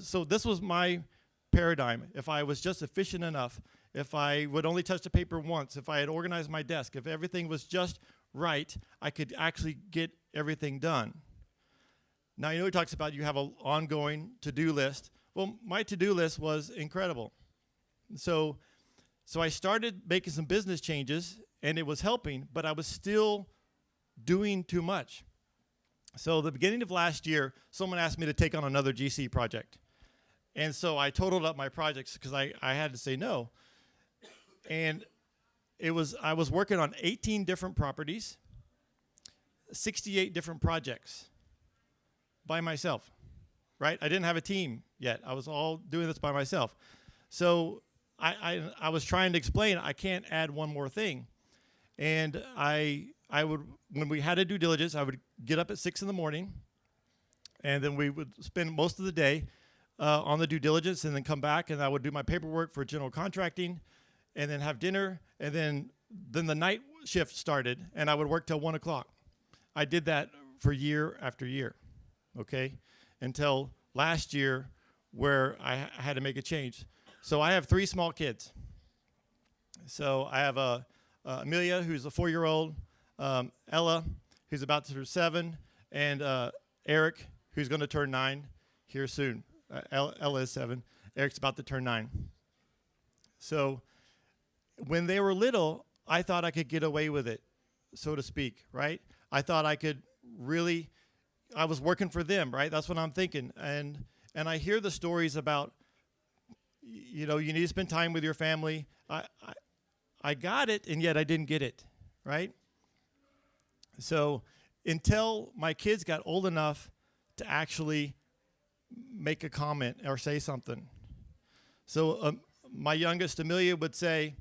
So this was my paradigm. If I was just efficient enough, if I would only touch the paper once, if I had organized my desk, if everything was just right, I could actually get everything done. Now, he talks about you have an ongoing to-do list. Well, my to-do list was incredible. So I started making some business changes, and it was helping, but I was still doing too much. So the beginning of last year, someone asked me to take on another GC project. And so I totaled up my projects because I had to say no. And I was working on 18 different properties, 68 different projects by myself, right? I didn't have a team yet. I was all doing this by myself. So I was trying to explain I can't add one more thing. And I would, when we had a due diligence, I would get up at 6 in the morning, and then we would spend most of the day on the due diligence, and then come back, and I would do my paperwork for general contracting, and then have dinner, and then the night shift started, and I would work till 1 o'clock. I did that for year after year, okay, until last year where I had to make a change. So I have 3 small kids. So I have Amelia, who's a 4-year-old, Ella, who's about to turn 7, and Eric, who's going to turn 9 here soon. Ella is 7. Eric's about to turn 9. So when they were little, I thought I could get away with it, so to speak, right? I thought I could really, I was working for them, right? That's what I'm thinking. And I hear the stories about, you need to spend time with your family. I got it, and yet I didn't get it, right? So until my kids got old enough to actually make a comment or say something. So my youngest, Amelia, would say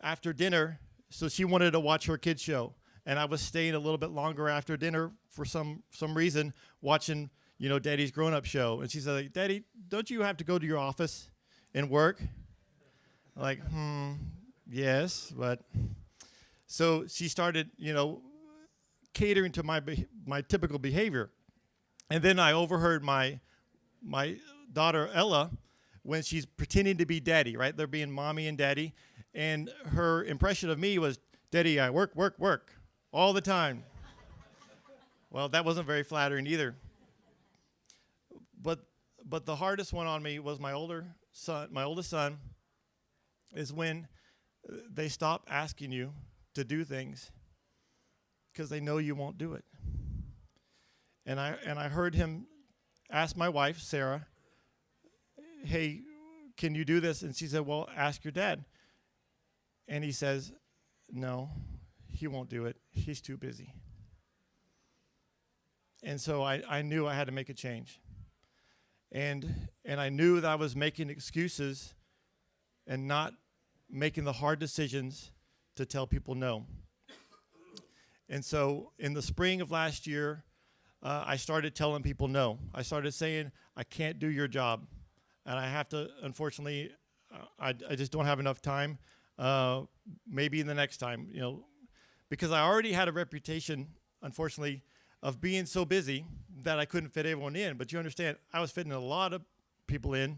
after dinner, so she wanted to watch her kids show, and I was staying a little bit longer after dinner for some reason, watching, Daddy's grown-up show. And she said, Daddy, don't you have to go to your office and work? Like, yes, but. So she started, catering to my typical behavior. And then I overheard my daughter, Ella, when she's pretending to be daddy, right? They're being mommy and daddy. And her impression of me was, Daddy, I work all the time. Well, that wasn't very flattering either. But the hardest one on me was my oldest son, is when they stop asking you to do things because they know you won't do it. And I heard him ask my wife, Sarah, hey, can you do this? And she said, well, ask your dad. And he says, no, he won't do it. He's too busy. And so I knew I had to make a change. And I knew that I was making excuses and not making the hard decisions to tell people no. And so in the spring of last year, I started telling people no. I started saying, I can't do your job. And I have to, unfortunately, I just don't have enough time. Maybe in the next time, because I already had a reputation, unfortunately, of being so busy that I couldn't fit everyone in. But you understand, I was fitting a lot of people in,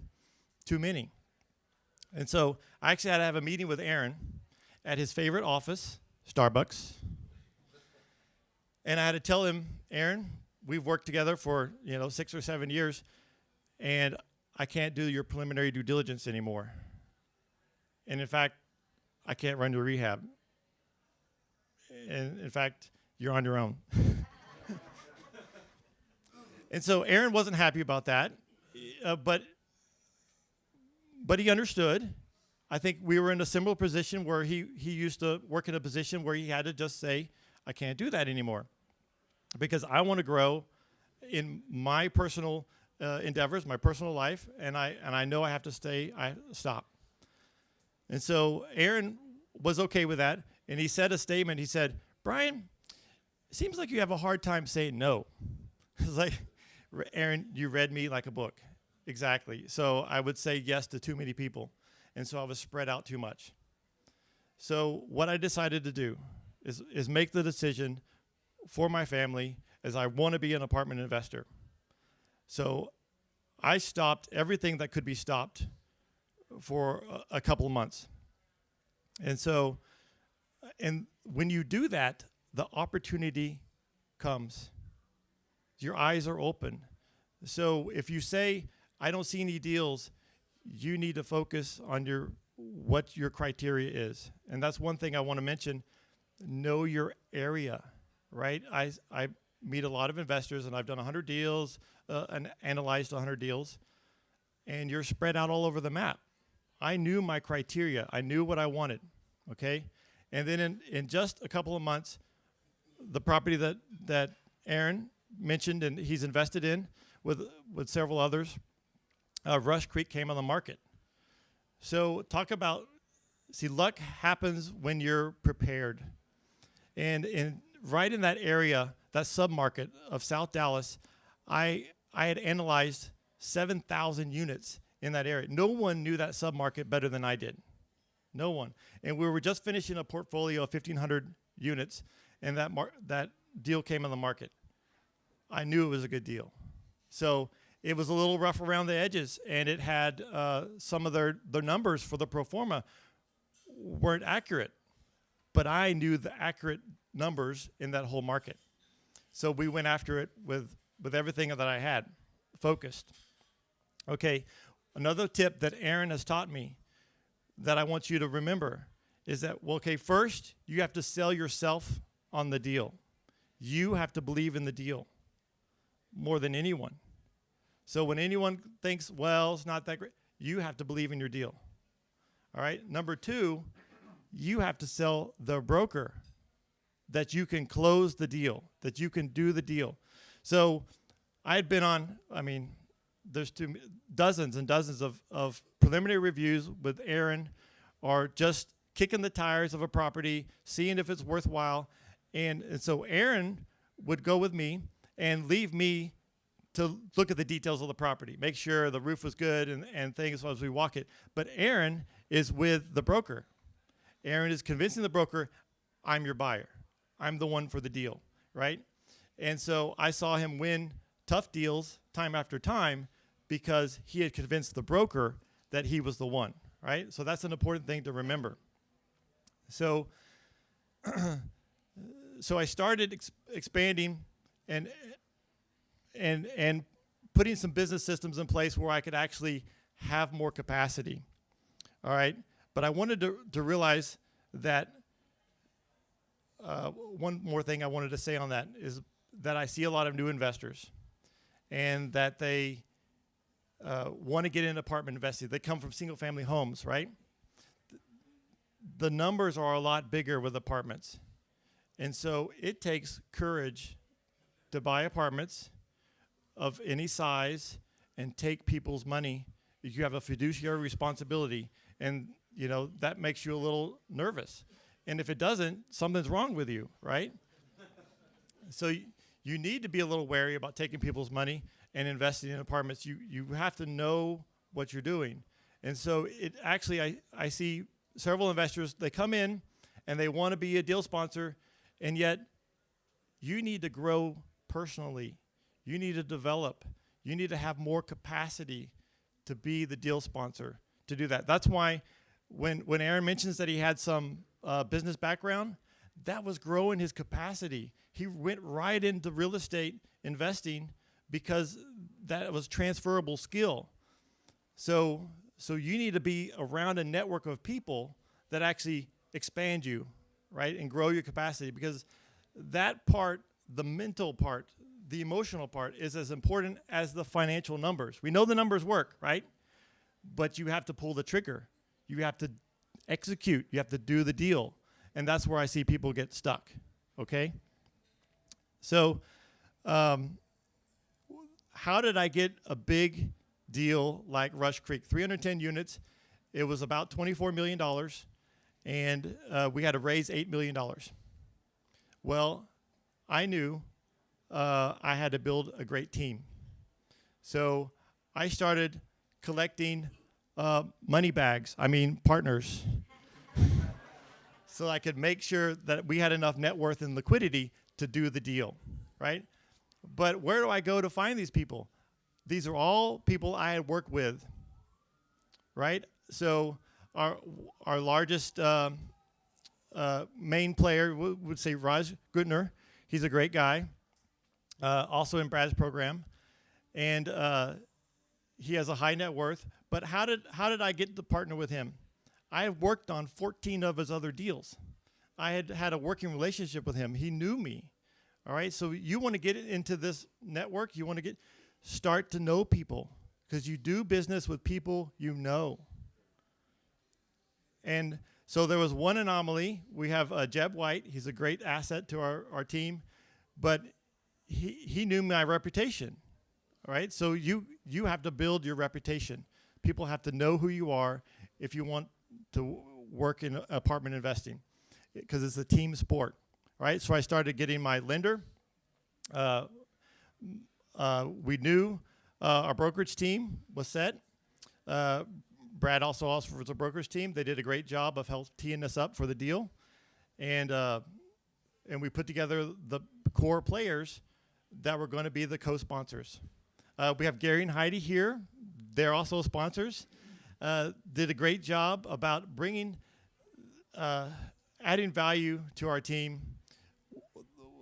too many. And so I actually had to have a meeting with Aaron at his favorite office, Starbucks. And I had to tell him, Aaron, we've worked together for 6 or 7 years, and I can't do your preliminary due diligence anymore. And in fact, I can't run to a rehab. And in fact, you're on your own. And so Aaron wasn't happy about that, but he understood. I think we were in a similar position where he used to work in a position where he had to just say, I can't do that anymore, because I want to grow in my personal endeavors, my personal life, and I know I have to stop. And so Aaron was okay with that, and he said a statement. He said, Bryan, it seems like you have a hard time saying no. It's like, Aaron, you read me like a book. Exactly. So I would say yes to too many people, and so I was spread out too much. So what I decided to do is make the decision for my family, as I want to be an apartment investor. So I stopped everything that could be stopped for a couple of months. And so, and when you do that, the opportunity comes. Your eyes are open. So if you say, I don't see any deals, you need to focus on what your criteria is. And that's one thing I want to mention. Know your area, right? I meet a lot of investors, and I've done 100 deals and analyzed 100 deals, and you're spread out all over the map. I knew my criteria. I knew what I wanted, okay? And then in just a couple of months, the property that Aaron mentioned and he's invested in with several others, Rush Creek, came on the market. So talk about, luck happens when you're prepared. And right in that area, that submarket of South Dallas, I had analyzed 7,000 units in that area. No one knew that submarket better than I did. No one. And we were just finishing a portfolio of 1,500 units, and that deal came on the market. I knew it was a good deal. So it was a little rough around the edges, and it had some of their numbers for the pro forma weren't accurate. But I knew the accurate numbers in that whole market. So we went after it with everything that I had, focused. Okay, another tip that Aaron has taught me that I want you to remember is that, first, you have to sell yourself on the deal. You have to believe in the deal more than anyone. So when anyone thinks, it's not that great, you have to believe in your deal. All right, number two, you have to sell the broker that you can close the deal, that you can do the deal. So I had been on, there's dozens and dozens of preliminary reviews with Aaron, or just kicking the tires of a property, seeing if it's worthwhile. And so Aaron would go with me and leave me to look at the details of the property, make sure the roof was good and things as we walk it. But Aaron is with the broker. Aaron is convincing the broker, I'm your buyer. I'm the one for the deal, right? And so I saw him win tough deals time after time because he had convinced the broker that he was the one, right? So that's an important thing to remember. So I started expanding and putting some business systems in place where I could actually have more capacity, all right? But I wanted to realize that one more thing I wanted to say on that is that I see a lot of new investors, and that they want to get into apartment investing. They come from single-family homes, right? The numbers are a lot bigger with apartments. And so it takes courage to buy apartments of any size and take people's money, you have a fiduciary responsibility, and that makes you a little nervous. And if it doesn't, something's wrong with you, right? So you need to be a little wary about taking people's money and investing in apartments. You have to know what you're doing. And so I see several investors, they come in and they want to be a deal sponsor, and yet you need to grow personally. You need to develop. You need to have more capacity to be the deal sponsor, to do that. That's why when Aaron mentions that he had some business background, that was growing his capacity. He went right into real estate investing because that was transferable skill. So you need to be around a network of people that actually expand you, right, and grow your capacity, because that part, the mental part, the emotional part, is as important as the financial numbers. We know the numbers work, right? But you have to pull the trigger. You have to execute. You have to do the deal. And that's where I see people get stuck, okay? So how did I get a big deal like Rush Creek? 310 units. It was about $24 million, and we had to raise $8 million. Well, I knew I had to build a great team. So I started collecting money bags, partners, so I could make sure that we had enough net worth and liquidity to do the deal, right? But where do I go to find these people? These are all people I had worked with, right? So our largest main player would say Raj Gutner. He's a great guy, also in Brad's program, and he has a high net worth. But how did I get to partner with him? I have worked on 14 of his other deals. I had a working relationship with him. He knew me. All right, so you want to get into this network. You want to start to know people, because you do business with people you know. And so there was one anomaly. We have Jeb White. He's a great asset to our team, but he knew my reputation. All right, so you have to build your reputation. People have to know who you are if you want to work in apartment investing, because it's a team sport. Right, so I started getting my lender. We knew our brokerage team was set. Brad also offers a brokerage team. They did a great job of teeing us up for the deal, and we put together the core players that were going to be the co-sponsors. We have Gary and Heidi here. They're also sponsors. Did a great job about bringing, adding value to our team.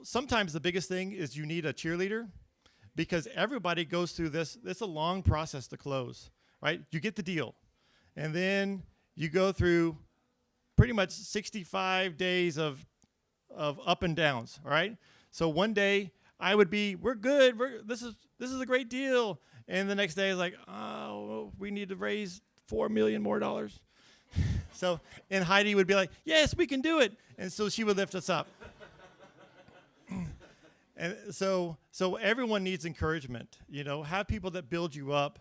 Sometimes the biggest thing is you need a cheerleader, because everybody goes through this. It's a long process to close, right? You get the deal, and then you go through pretty much 65 days of up and downs, right? So one day I would be, we're good, this is a great deal, and the next day is like, oh, we need to raise $4 million more. So, and Heidi would be like, yes, we can do it, and so she would lift us up. And so everyone needs encouragement. Have people that build you up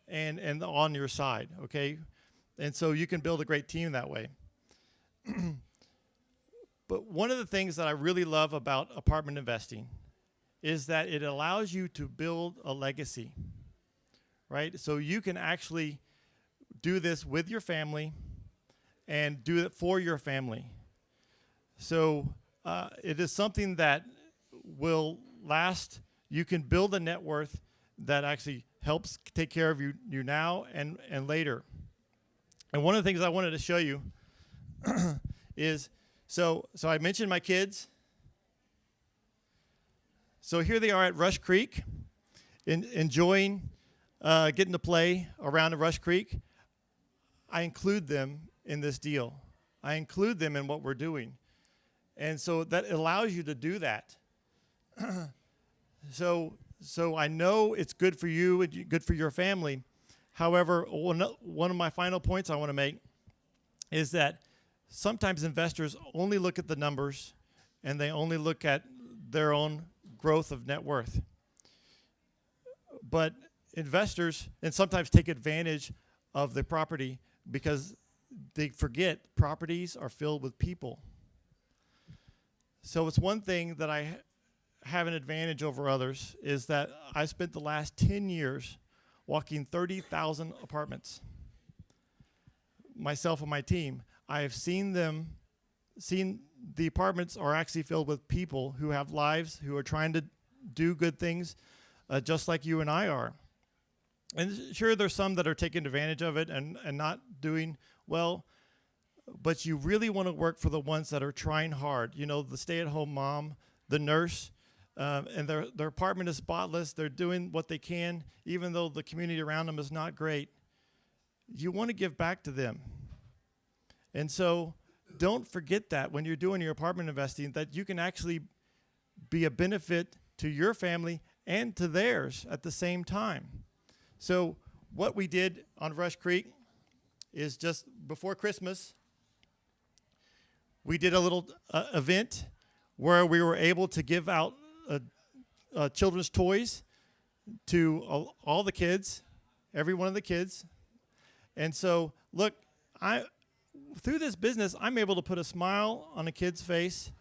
and on your side, okay? And so you can build a great team that way. But one of the things that I really love about apartment investing is that it allows you to build a legacy, right? So you can actually do this with your family and do it for your family. So it is something that will last. You can build a net worth that actually helps take care of you now and later. And one of the things I wanted to show you is, so I mentioned my kids. So here they are at Rush Creek, enjoying getting to play around the Rush Creek. I include them in this deal. I include them in what we're doing. And so that allows you to do that. So I know it's good for you and good for your family. However, one of my final points I want to make is that sometimes investors only look at the numbers, and they only look at their own growth of net worth. But investors, and sometimes take advantage of the property because they forget properties are filled with people. So it's one thing that I have an advantage over others is that I spent the last 10 years walking 30,000 apartments. Myself and my team, I have seen the apartments are actually filled with people who have lives, who are trying to do good things, just like you and I are. And sure, there's some that are taking advantage of it and not doing well, but you really want to work for the ones that are trying hard. You know, the stay-at-home mom, the nurse, and their apartment is spotless. They're doing what they can, even though the community around them is not great. You want to give back to them. And so don't forget that when you're doing your apartment investing, that you can actually be a benefit to your family and to theirs at the same time. So what we did on Rush Creek is just before Christmas, we did a little event where we were able to give out children's toys to all the kids, every one of the kids. And so, look, through this business, I'm able to put a smile on a kid's face.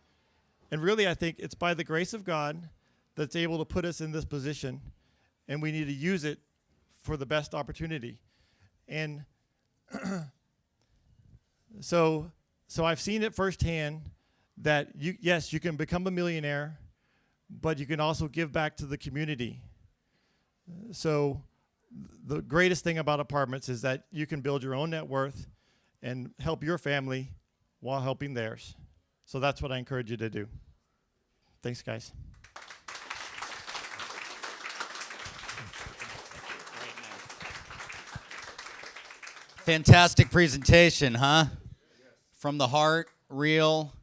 And really, I think it's by the grace of God that's able to put us in this position. And we need to use it for the best opportunity. And so I've seen it firsthand that yes, you can become a millionaire, but you can also give back to the community. So the greatest thing about apartments is that you can build your own net worth and help your family while helping theirs. So that's what I encourage you to do. Thanks, guys. Fantastic presentation, huh? From the heart, real.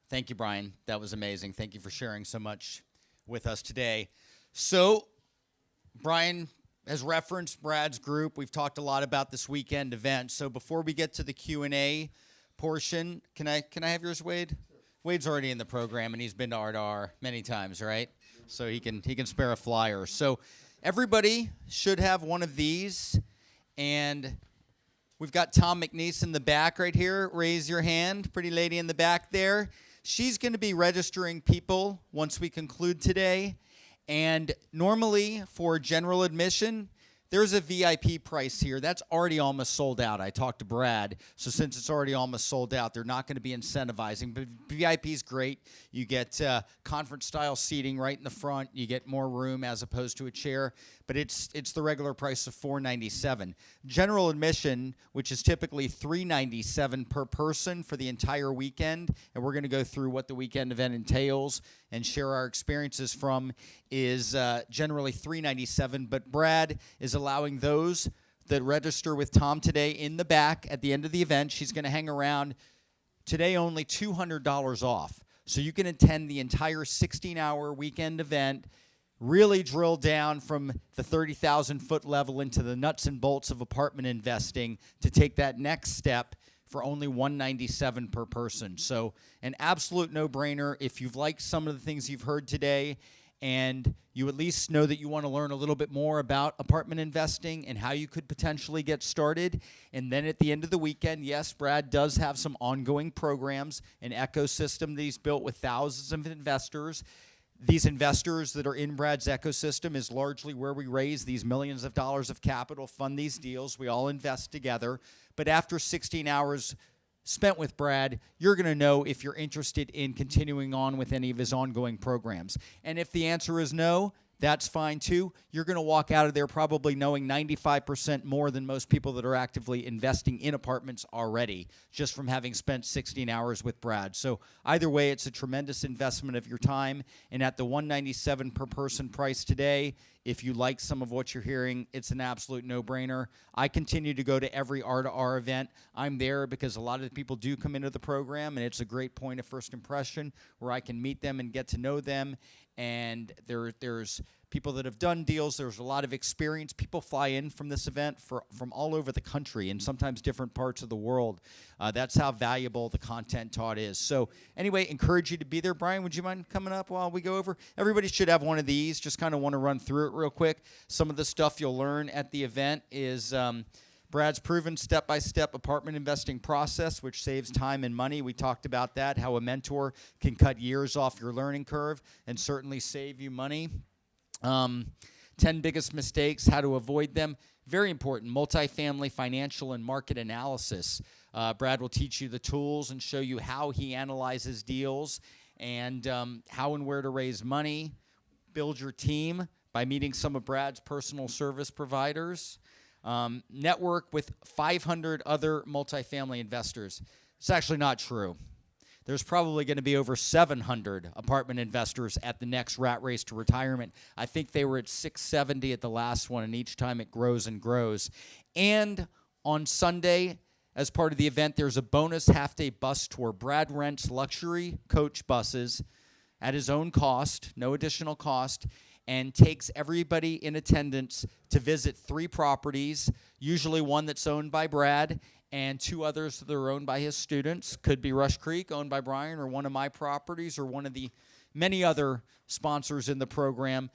Thank you, Bryan. That was amazing. Thank you for sharing so much with us today. So, Bryan has referenced Brad's group. We've talked a lot about this weekend event. So before we get to the Q&A portion, can I have yours, Wade? Sure. Wade's already in the program, and he's been to R2R many times, right? So he can spare a flyer. So everybody should have one of these, and we've got Tom McNeese in the back right here. Raise your hand, pretty lady in the back there. She's going to be registering people once we conclude today. And normally for general admission, there's a VIP price here. That's already almost sold out. I talked to Brad. So since it's already almost sold out, they're not going to be incentivizing. But VIP is great. You get conference-style seating right in the front. You get more room as opposed to a chair. But it's the regular price of $497. General admission, which is typically $397 per person for the entire weekend, and we're going to go through what the weekend event entails and share our experiences from, is generally $397. But Brad is allowing those that register with Tom today in the back at the end of the event. She's going to hang around today only $200 off. So you can attend the entire 16-hour weekend event, really drill down from the 30,000-foot level into the nuts and bolts of apartment investing to take that next step for only $197 per person. So an absolute no-brainer. If you've liked some of the things you've heard today and you at least know that you want to learn a little bit more about apartment investing and how you could potentially get started. And then at the end of the weekend, yes, Brad does have some ongoing programs, an ecosystem that he's built with thousands of investors. These investors that are in Brad's ecosystem is largely where we raise these millions of dollars of capital, fund these deals. We all invest together. But after 16 hours spent with Brad, you're going to know if you're interested in continuing on with any of his ongoing programs. And if the answer is no, that's fine too. You're going to walk out of there probably knowing 95% more than most people that are actively investing in apartments already, just from having spent 16 hours with Brad. So either way, it's a tremendous investment of your time. And at the $197 per person price today, if you like some of what you're hearing, it's an absolute no-brainer. I continue to go to every R2R event. I'm there because a lot of the people do come into the program, and it's a great point of first impression where I can meet them and get to know them. and there's people that have done deals. There's a lot of experience. People fly in from this event from all over the country and sometimes different parts of the world. That's how valuable the content taught is. So anyway, encourage you to be there. Bryan, would you mind coming up while we go over? Everybody should have one of these. Just kind of want to run through it real quick. Some of the stuff you'll learn at the event is Brad's proven step-by-step apartment investing process, which saves time and money. We talked about that, how a mentor can cut years off your learning curve and certainly save you money. 10 biggest mistakes, how to avoid them. Very important, multifamily financial and market analysis. Brad will teach you the tools and show you how he analyzes deals and how and where to raise money. Build your team by meeting some of Brad's personal service providers. Network with 500 other multifamily investors. It's actually not true. There's probably going to be over 700 apartment investors at the next rat race to retirement. I think they were at 670 at the last one, and each time it grows and grows. And on Sunday, as part of the event, there's a bonus half-day bus tour. Brad rents luxury coach buses at his own cost, no additional cost, and takes everybody in attendance to visit 3 properties, usually one that's owned by Brad, and 2 others that are owned by his students. Could be Rush Creek, owned by Bryan, or one of my properties, or one of the many other sponsors in the program.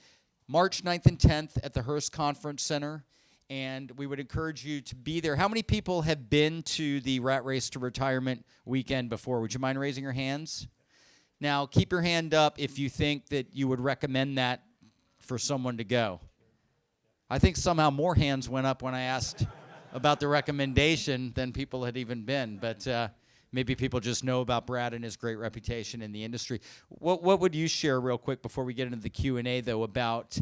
March 9th and 10th at the Hearst Conference Center, and we would encourage you to be there. How many people have been to the Rat Race to Retirement weekend before? Would you mind raising your hands? Now, keep your hand up if you think that you would recommend that for someone to go. I think somehow more hands went up when I asked about the recommendation than people had even been, but maybe people just know about Brad and his great reputation in the industry. What would you share real quick before we get into the Q&A, though, about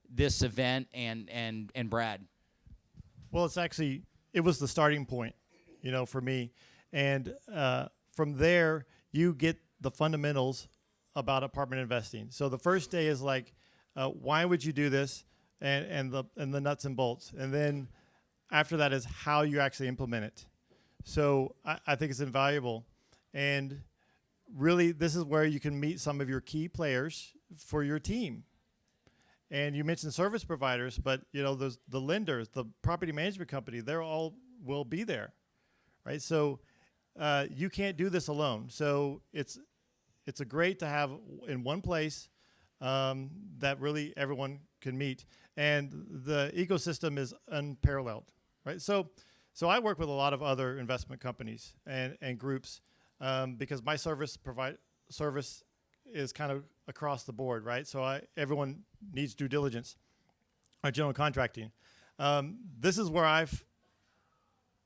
this event and Brad? Well, it was the starting point, for me. And from there, you get the fundamentals about apartment investing. So the first day is like, why would you do this, and the nuts and bolts. And then after that is how you actually implement it. So I think it's invaluable. And really, this is where you can meet some of your key players for your team. And you mentioned service providers, but the lenders, the property management company, they're all will be there, right? So you can't do this alone. So it's a great to have in one place that really everyone can meet, and the ecosystem is unparalleled, right? So I work with a lot of other investment companies and groups because my service is kind of across the board, right? So everyone needs due diligence, or general contracting. This is where I've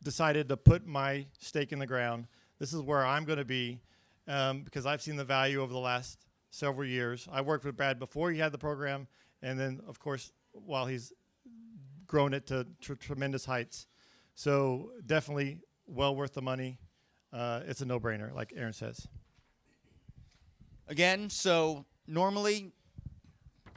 decided to put my stake in the ground. This is where I'm going to be because I've seen the value over the last several years. I worked with Brad before he had the program, and then, of course, while he's grown it to tremendous heights. So definitely well worth the money. It's a no-brainer, like Aaron says. Again, so normally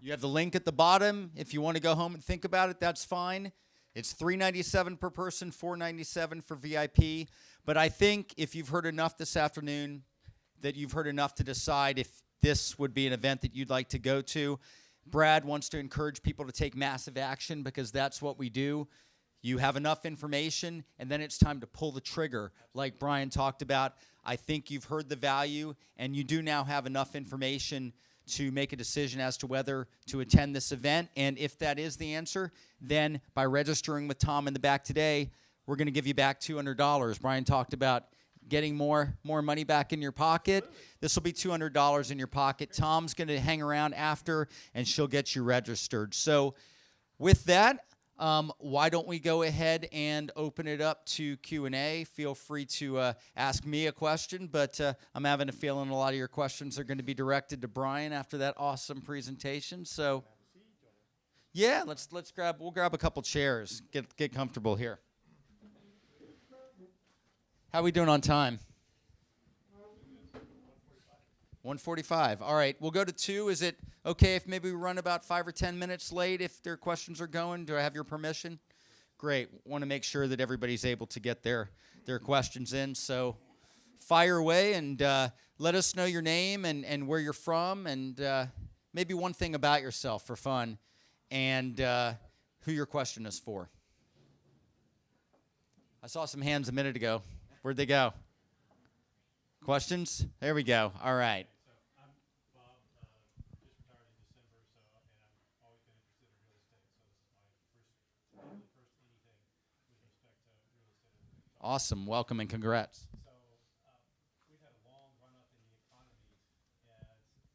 you have the link at the bottom. If you want to go home and think about it, that's fine. It's $397 per person, $497 for VIP. But I think if you've heard enough this afternoon, that you've heard enough to decide if this would be an event that you'd like to go to. Brad wants to encourage people to take massive action because that's what we do. You have enough information, and then it's time to pull the trigger, like Bryan talked about. I think you've heard the value, and you do now have enough information to make a decision as to whether to attend this event. And if that is the answer, then by registering with Tom in the back today, we're going to give you back $200. Bryan talked about getting more money back in your pocket. This will be $200 in your pocket. Tom's going to hang around after, and she'll get you registered. So with that, why don't we go ahead and open it up to Q&A. Feel free to ask me a question, but I'm having a feeling a lot of your questions are going to be directed to Bryan after that awesome presentation. So yeah, we'll grab a couple chairs. Get comfortable here. How are we doing on time? 1:45. All right, we'll go to 2. Is it okay if maybe we run about 5 or 10 minutes late if their questions are going? Do I have your permission? Great. Want to make sure that everybody's able to get their questions in. So fire away and let us know your name and where you're from and maybe one thing about yourself for fun, and who your question is for. I saw some hands a minute ago. Where'd they go? Questions? There we go. All right. So I'm Bob, just retired in December, and I've always been interested in real estate. So this is my first anything with respect to real estate. Awesome. Welcome and congrats. So we've had a long run up in the economy, and I would say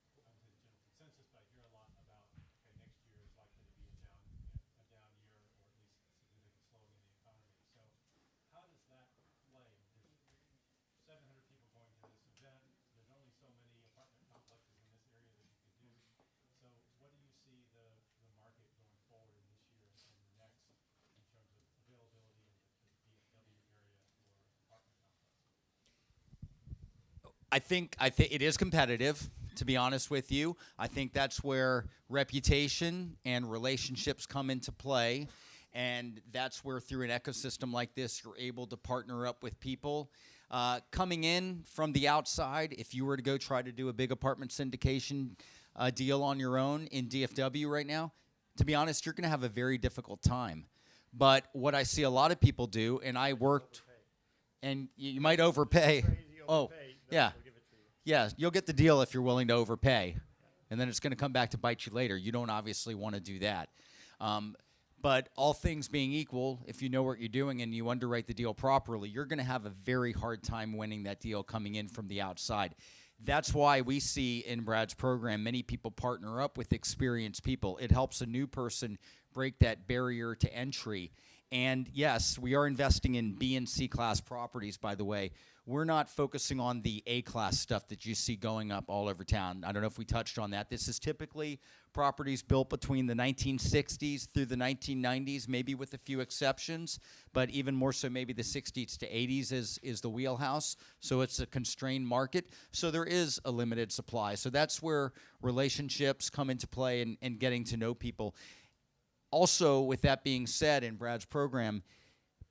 the general consensus, but I hear a lot about next year is likely to be a down year, or at least significant slowing in the economy. So how does that play? There's 700 people going to this event. There's only so many apartment complexes in this area that you could do. So what do you see the market going forward in this year and the next in terms of availability in the DFW area for apartment complexes? I think it is competitive, to be honest with you. I think that's where reputation and relationships come into play. And that's where, through an ecosystem like this, you're able to partner up with people. Coming in from the outside, if you were to go try to do a big apartment syndication deal on your own in DFW right now, to be honest, you're going to have a very difficult time. But what I see a lot of people do, and I worked, and you might overpay. Oh, yeah. Yeah, you'll get the deal if you're willing to overpay. And then it's going to come back to bite you later. You don't obviously want to do that. But all things being equal, if you know what you're doing and you underwrite the deal properly, you're going to have a very hard time winning that deal coming in from the outside. That's why we see in Brad's program many people partner up with experienced people. It helps a new person break that barrier to entry. And yes, we are investing in B and C class properties, by the way. We're not focusing on the A class stuff that you see going up all over town. I don't know if we touched on that. This is typically properties built between the 1960s through the 1990s, maybe with a few exceptions, but even more so maybe the 60s to 80s is the wheelhouse. So it's a constrained market. So there is a limited supply. So that's where relationships come into play and getting to know people. Also, with that being said, in Brad's program,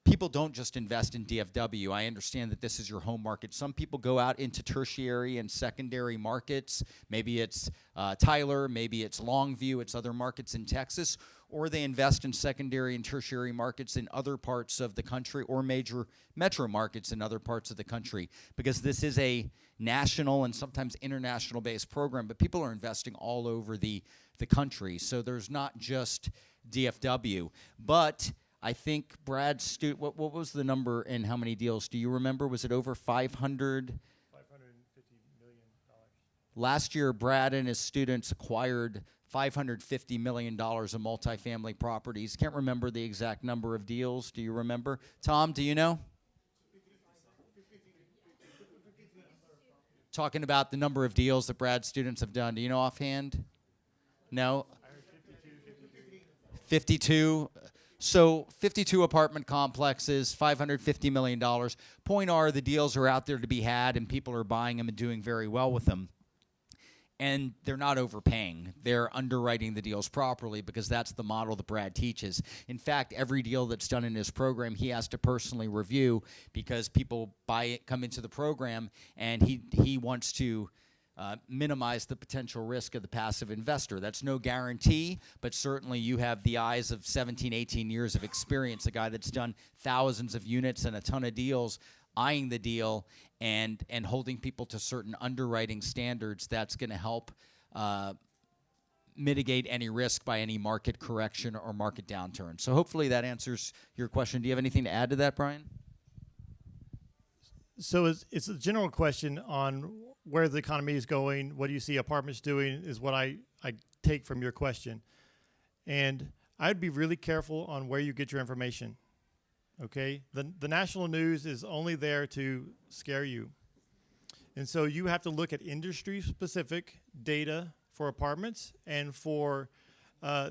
people don't just invest in DFW. I understand that this is your home market. Some people go out into tertiary and secondary markets. Maybe it's Tyler, maybe it's Longview, it's other markets in Texas, or they invest in secondary and tertiary markets in other parts of the country or major metro markets in other parts of the country, because this is a national and sometimes international based program, but people are investing all over the country. So there's not just DFW, but I think Brad's what was the number and how many deals? Do you remember? Was it over 500? $550 million. Last year, Brad and his students acquired $550 million of multifamily properties. Can't remember the exact number of deals. Do you remember? Tom, do you know? Talking about the number of deals that Brad's students have done. Do you know offhand? No? 52. So 52 apartment complexes, $550 million. Point are, the deals are out there to be had, and people are buying them and doing very well with them. And they're not overpaying. They're underwriting the deals properly, because that's the model that Brad teaches. In fact, every deal that's done in his program, he has to personally review, because people buy it, come into the program, and he wants to minimize the potential risk of the passive investor. That's no guarantee, but certainly you have the eyes of 17, 18 years of experience, a guy that's done thousands of units and a ton of deals, eyeing the deal and holding people to certain underwriting standards. That's going to help mitigate any risk by any market correction or market downturn. So hopefully that answers your question. Do you have anything to add to that, Bryan? So it's a general question on where the economy is going. What do you see apartments doing is what I take from your question. And I'd be really careful on where you get your information. Okay? The national news is only there to scare you. And so you have to look at industry-specific data for apartments and for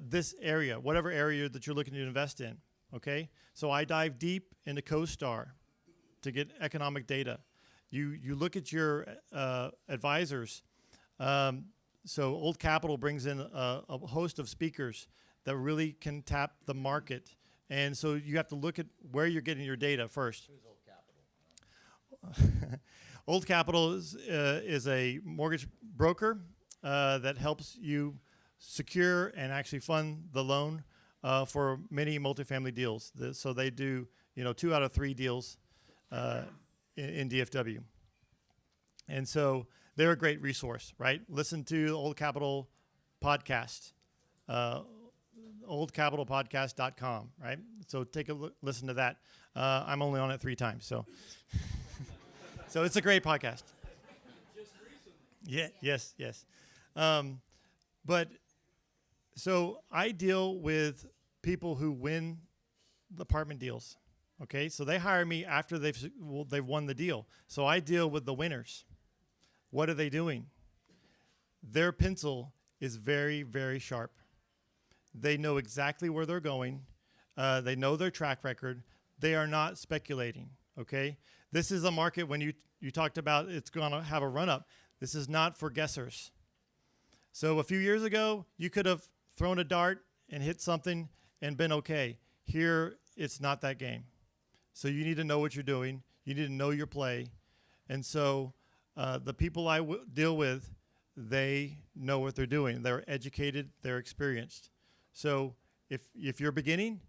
this area, whatever area that you're looking to invest in. Okay? So I dive deep into CoStar to get economic data. You look at your advisors. So Old Capital brings in a host of speakers that really can tap the market. And so you have to look at where you're getting your data first. Who's Old Capital? Old Capital is a mortgage broker that helps you secure and actually fund the loan for many multifamily deals. So they do, 2 out of 3 deals in DFW. And so they're a great resource, right? Listen to the Old Capital podcast, oldcapitalpodcast.com, right? So take a listen to that. I'm only on it 3 times, so so it's a great podcast. Just recently. Yeah, yes. But so I deal with people who win the apartment deals. Okay, so they hire me after they've won the deal. So I deal with the winners. What are they doing? Their pencil is very, very sharp. They know exactly where they're going. They know their track record. They are not speculating. Okay, this is a market when you talked about it's going to have a run up. This is not for guessers. So a few years ago, you could have thrown a dart and hit something and been okay. Here, it's not that game. So you need to know what you're doing. You need to know your play. And so the people I deal with, they know what they're doing. They're educated. They're experienced. So if you're beginning,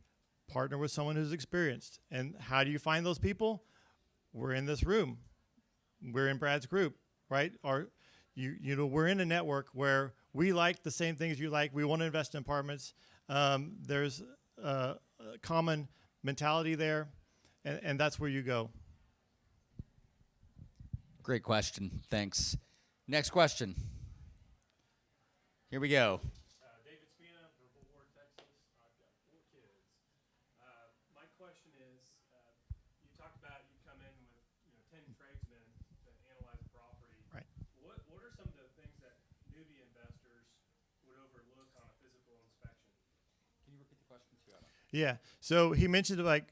partner with someone who's experienced. And how do you find those people? We're in this room. We're in Brad's group, right? We're in a network where we like the same things you like. We want to invest in apartments. There's a common mentality there, and that's where you go. Great question. Thanks. Next question. Here we go. David Spina from Fort Worth, Texas. I've got 4 kids. My question is, you talked about you come in with 10 tradesmen to analyze a property. Right. What are some of the things that newbie investors would overlook on a physical inspection? Can you repeat the question too, Adam? Yeah. So he mentioned I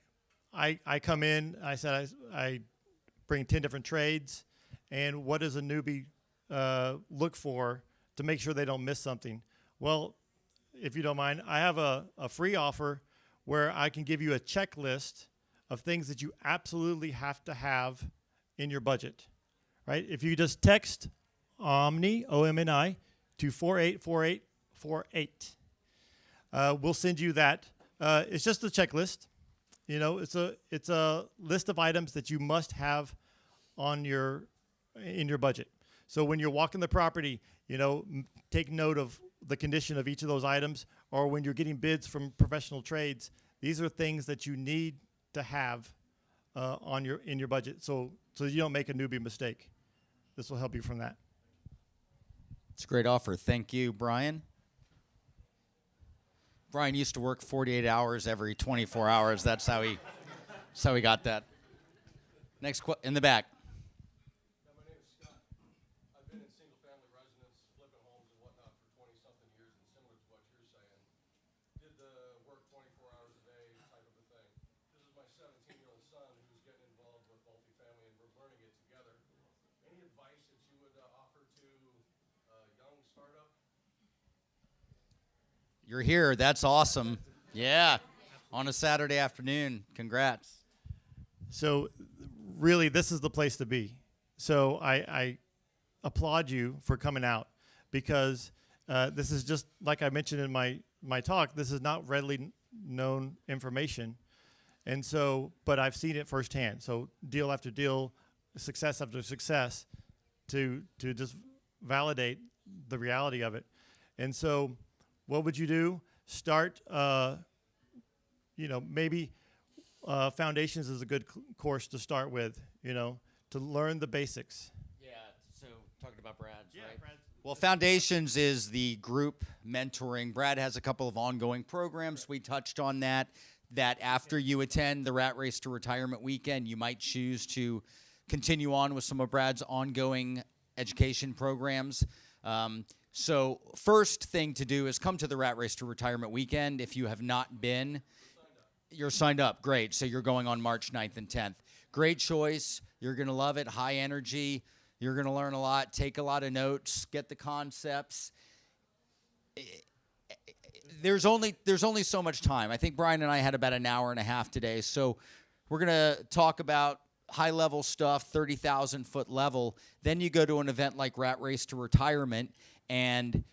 come in. I said I bring 10 different trades, and what does a newbie look for to make sure they don't miss something? Well, if you don't mind, I have a free offer where I can give you a checklist of things that you absolutely have to have in your budget, right? If you just text Omni, OMNI, to 484848, we'll send you that. It's just a checklist. It's a list of items that you must have in your budget. So when you're walking the property, take note of the condition of each of those items, or when you're getting bids from professional trades, these are things that you need to have in your budget, so you don't make a newbie mistake. This will help you from that. It's a great offer. Thank you, Brian. Brian used to work 48 hours every 24 hours. That's how he got that. Next in the back. My name is Scott. I've been in single-family residence, flipping homes and whatnot for 20-something years, and similar to what you're saying, did the work 24 hours a day type of a thing. This is my 17-year-old son who's getting involved with multifamily, and we're learning it together. Any advice that you would offer to a young startup? You're here. That's awesome. Yeah. On a Saturday afternoon. Congrats. So really, this is the place to be. So I applaud you for coming out, because this is just, like I mentioned in my talk, this is not readily known information. And so, but I've seen it firsthand. So deal after deal, success after success, to just validate the reality of it. And so what would you do? Start, maybe foundations is a good course to start with, to learn the basics. Yeah, so talking about Brad's, right? Brad's. Well, Foundations is the group mentoring. Brad has a couple of ongoing programs. We touched on that after you attend the Rat Race to Retirement weekend, you might choose to continue on with some of Brad's ongoing education programs. So first thing to do is come to the Rat Race to Retirement weekend. If you have not been, you're signed up. Great. So you're going on March 9th and 10th. Great choice. You're going to love it. High energy. You're going to learn a lot, take a lot of notes, get the concepts. There's only so much time. I think Brian and I had about an hour and a half today. So we're going to talk about high-level stuff, 30,000-foot level. Then you go to an event like Rat Race to Retirement, and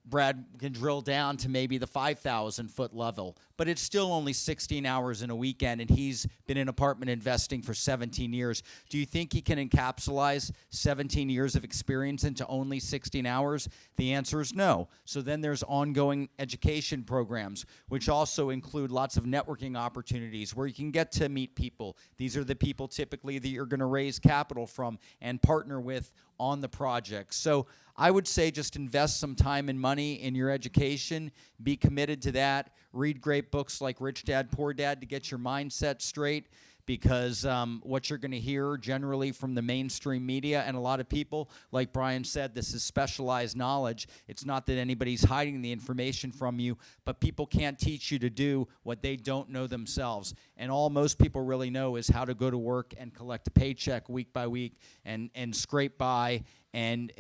Brad can drill down to maybe the 5,000-foot level. But it's still only 16 hours in a weekend, and he's been in apartment investing for 17 years. Do you think he can encapsulate 17 years of experience into only 16 hours? The answer is no. So then there's ongoing education programs, which also include lots of networking opportunities where you can get to meet people. These are the people typically that you're going to raise capital from and partner with on the project. So I would say just invest some time and money in your education. Be committed to that. Read great books like Rich Dad, Poor Dad to get your mindset straight, because what you're going to hear generally from the mainstream media and a lot of people, like Bryan said, this is specialized knowledge. It's not that anybody's hiding the information from you, but people can't teach you to do what they don't know themselves. And all most people really know is how to go to work and collect a paycheck week by week and scrape by and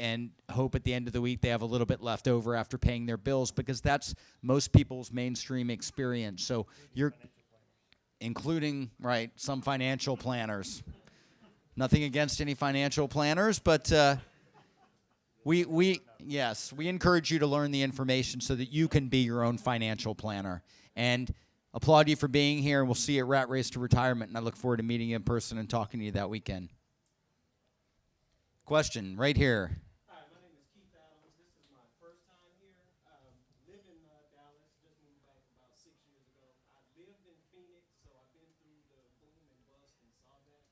hope at the end of the week they have a little bit left over after paying their bills, because that's most people's mainstream experience. So you're including, right, some financial planners. Nothing against any financial planners, but we encourage you to learn the information so that you can be your own financial planner. And applaud you for being here, and we'll see you at Rat Race to Retirement, and I look forward to meeting you in person and talking to you that weekend. Question right here. Hi, my name is Keith Adams. This is my first time here. Live in Dallas, just moved back about 6 years ago. I lived in Phoenix, so I've been through the boom and bust and saw that.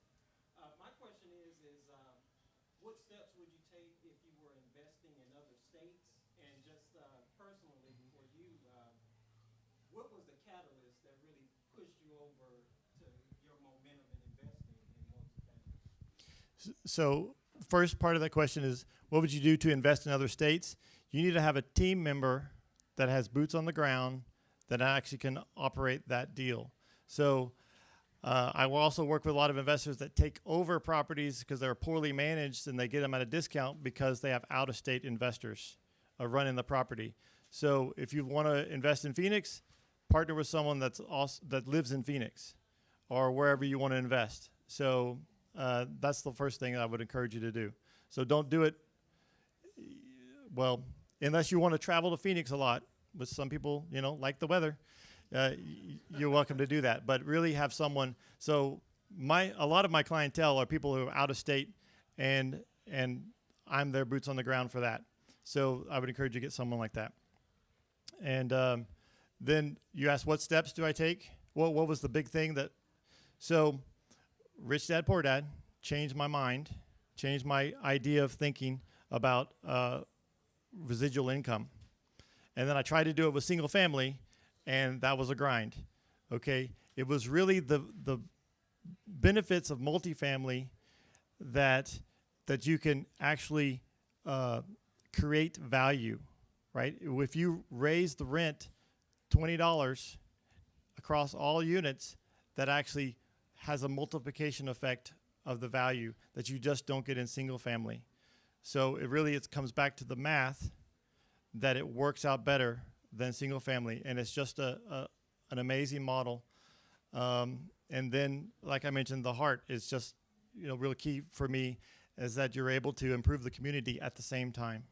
My question is what steps would you take if you were investing in other states? And just personally for you, what was the catalyst that really pushed you over to your momentum in investing in multifamily? So first part of that question is, what would you do to invest in other states? You need to have a team member that has boots on the ground that actually can operate that deal. So I will also work with a lot of investors that take over properties because they're poorly managed, and they get them at a discount because they have out-of-state investors running the property. So if you want to invest in Phoenix, partner with someone that lives in Phoenix or wherever you want to invest. So that's the first thing I would encourage you to do. So don't do it, well, unless you want to travel to Phoenix a lot, which some people, like the weather. You're welcome to do that. But really have someone. So a lot of my clientele are people who are out of state, and I'm their boots on the ground for that. So I would encourage you to get someone like that. And then you asked, what steps do I take? What was the big thing that? So Rich Dad, Poor Dad changed my mind, changed my idea of thinking about residual income. And then I tried to do it with single family, and that was a grind. Okay, it was really the benefits of multifamily that you can actually create value, right? If you raise the rent $20 across all units, that actually has a multiplication effect of the value that you just don't get in single family. So it comes back to the math that it works out better than single family, and it's just an amazing model. And then, like I mentioned, the heart is just real key for me, is that you're able to improve the community at the same time.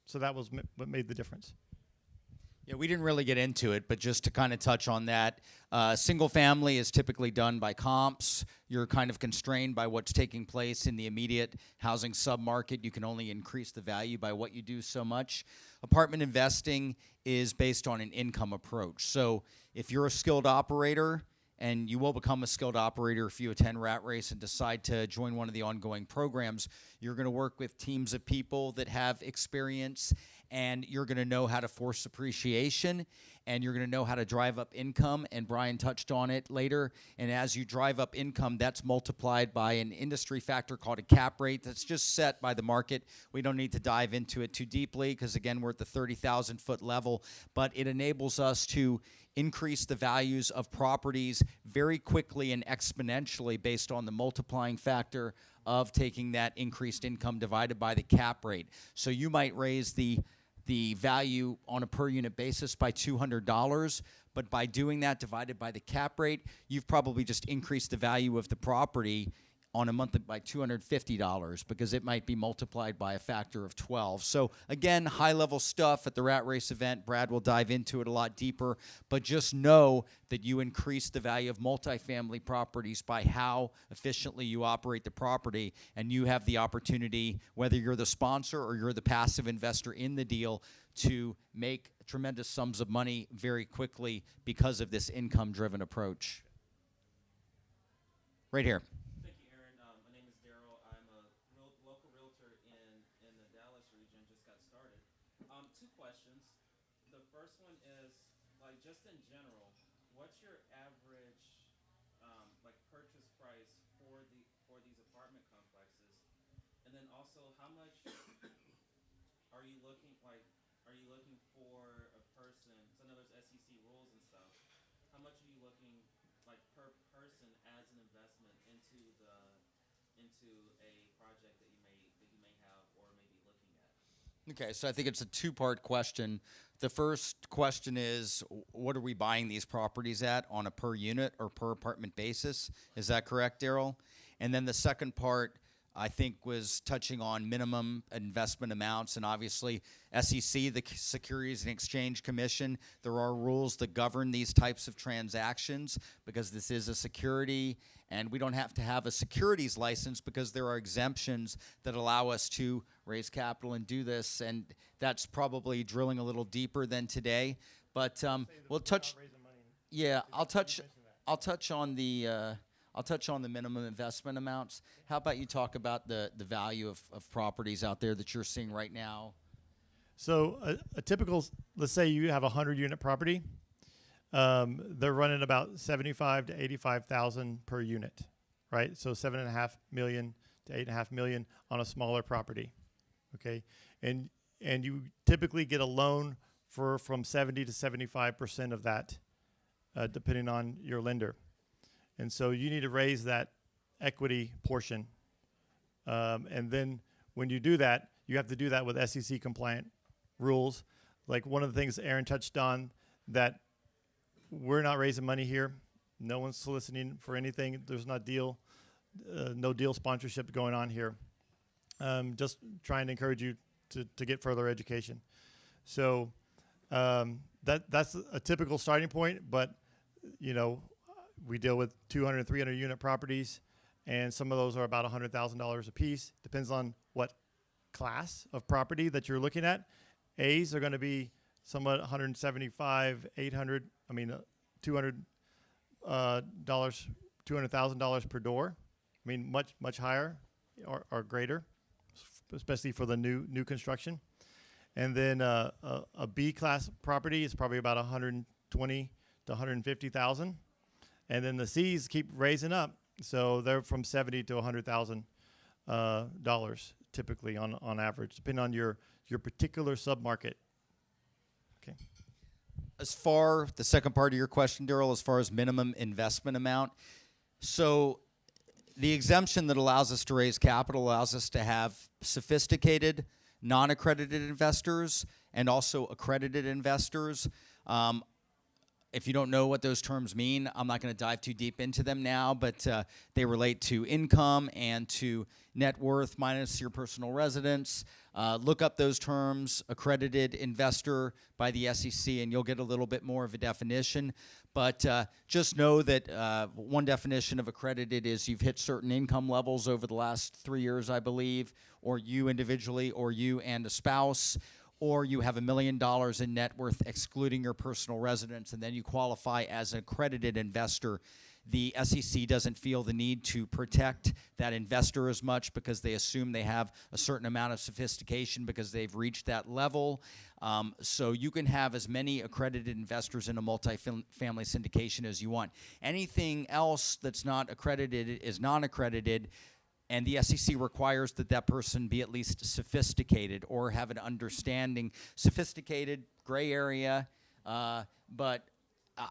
So that was what made the difference. Yeah, we didn't really get into it, but just to kind of touch on that, single family is typically done by comps. You're kind of constrained by what's taking place in the immediate housing submarket. You can only increase the value by what you do so much. Apartment investing is based on an income approach. So if you're a skilled operator, and you will become a skilled operator if you attend Rat Race and decide to join one of the ongoing programs, you're going to work with teams of people that have experience, and you're going to know how to force appreciation, and you're going to know how to drive up income, and Bryan touched on it later. And as you drive up income, that's multiplied by an industry factor called a cap rate that's just set by the market. We don't need to dive into it too deeply because, again, we're at the 30,000-foot level, but it enables us to increase the values of properties very quickly and exponentially based on the multiplying factor of taking that increased income divided by the cap rate. So you might raise the value on a per unit basis by $200, but by doing that divided by the cap rate, you've probably just increased the value of the property on a month by $250 because it might be multiplied by a factor of 12. So again, high-level stuff at the Rat Race event. Brad will dive into it a lot deeper, but just know that you increase the value of multifamily properties by how efficiently you operate the property, and you have the opportunity, whether you're the sponsor or you're the passive investor in the deal, to make tremendous sums of money very quickly because of this income-driven approach. Right here. Thank you, Aaron. My name is Daryl. I'm a local realtor in the Dallas region. Just got started. Two questions. The first one is, like, just in general, what's your average like purchase price for these apartment complexes? And then also, how much are you looking for a person? So I know there's SEC rules and stuff. How much are you looking like per person as an investment into a project that you may have or may be looking at? Okay, so I think it's a two-part question. The first question is, what are we buying these properties at on a per unit or per apartment basis? Is that correct, Daryl? And then the second part, I think, was touching on minimum investment amounts, and obviously SEC, the Securities and Exchange Commission, there are rules that govern these types of transactions because this is a security, and we don't have to have a securities license because there are exemptions that allow us to raise capital and do this, and that's probably drilling a little deeper than today. But we'll touch. Yeah, I'll touch on the minimum investment amounts. How about you talk about the value of properties out there that you're seeing right now? So a typical, let's say you have a 100-unit property. They're running about 75 to 85,000 per unit, right? So 7.5 million to 8.5 million on a smaller property, okay? And you typically get a loan for from 70 to 75% of that, depending on your lender. And so you need to raise that equity portion. And then when you do that, you have to do that with SEC compliant rules. Like one of the things Aaron touched on, that we're not raising money here. No one's soliciting for anything. There's no deal sponsorship going on here. Just trying to encourage you to get further education. So that's a typical starting point, but you know, we deal with 200, 300 unit properties, and some of those are about $100,000 a piece. Depends on what class of property that you're looking at. A's are going to be somewhat 175, 800. I mean, $200,000 per door. I mean, much higher or greater, especially for the new construction. And then a B class property is probably about 120 to 150,000. And then the C's keep raising up, so they're from $70,000 to $100,000 typically on average, depending on your particular submarket. Okay. As far, the second part of your question, Daryl, as far as minimum investment amount, so the exemption that allows us to raise capital allows us to have sophisticated, non-accredited investors and also accredited investors. If you don't know what those terms mean, I'm not going to dive too deep into them now, but they relate to income and to net worth minus your personal residence. Look up those terms, accredited investor by the SEC, and you'll get a little bit more of a definition. But just know that one definition of accredited is you've hit certain income levels over the last 3 years, I believe, or you individually, or you and a spouse, or you have $1 million in net worth excluding your personal residence, and then you qualify as an accredited investor. The SEC doesn't feel the need to protect that investor as much because they assume they have a certain amount of sophistication because they've reached that level. So you can have as many accredited investors in a multifamily syndication as you want. Anything else that's not accredited is non-accredited, and the SEC requires that that person be at least sophisticated or have an understanding. Sophisticated, gray area, but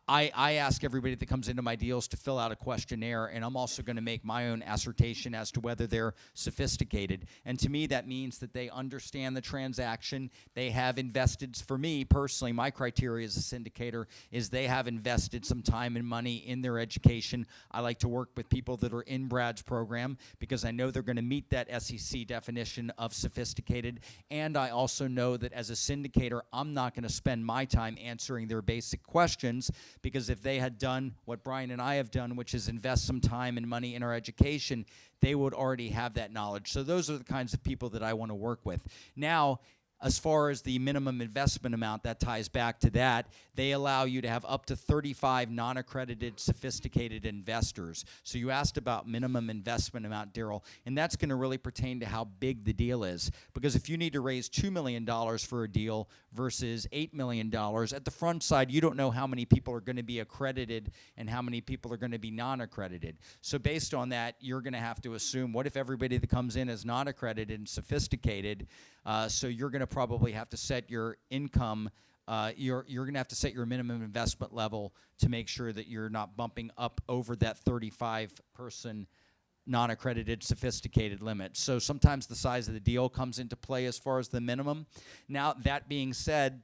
I ask everybody that comes into my deals to fill out a questionnaire, and I'm also going to make my own assertion as to whether they're sophisticated. And to me, that means that they understand the transaction. They have invested, for me personally, my criteria as a syndicator is they have invested some time and money in their education. I like to work with people that are in Brad's program because I know they're going to meet that SEC definition of sophisticated. And I also know that as a syndicator, I'm not going to spend my time answering their basic questions, because if they had done what Bryan and I have done, which is invest some time and money in our education, they would already have that knowledge. So those are the kinds of people that I want to work with. Now, as far as the minimum investment amount, that ties back to that. They allow you to have up to 35 non-accredited, sophisticated investors. So you asked about minimum investment amount, Daryl, and that's going to really pertain to how big the deal is. Because if you need to raise $2 million for a deal versus $8 million, at the front side, you don't know how many people are going to be accredited and how many people are going to be non-accredited. So based on that, you're going to have to assume, what if everybody that comes in is not accredited and sophisticated? So you're going to probably have to set your income, you're going to have to set your minimum investment level to make sure that you're not bumping up over that 35-person non-accredited sophisticated limit. So sometimes the size of the deal comes into play as far as the minimum. Now, that being said,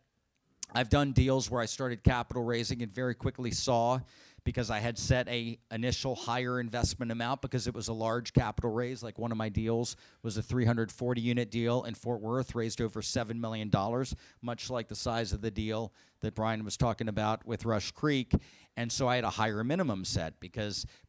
I've done deals where I started capital raising and very quickly saw, because I had set a initial higher investment amount because it was a large capital raise. Like one of my deals was a 340-unit deal in Fort Worth, raised over $7 million, much like the size of the deal that Bryan was talking about with Rush Creek. And so I had a higher minimum set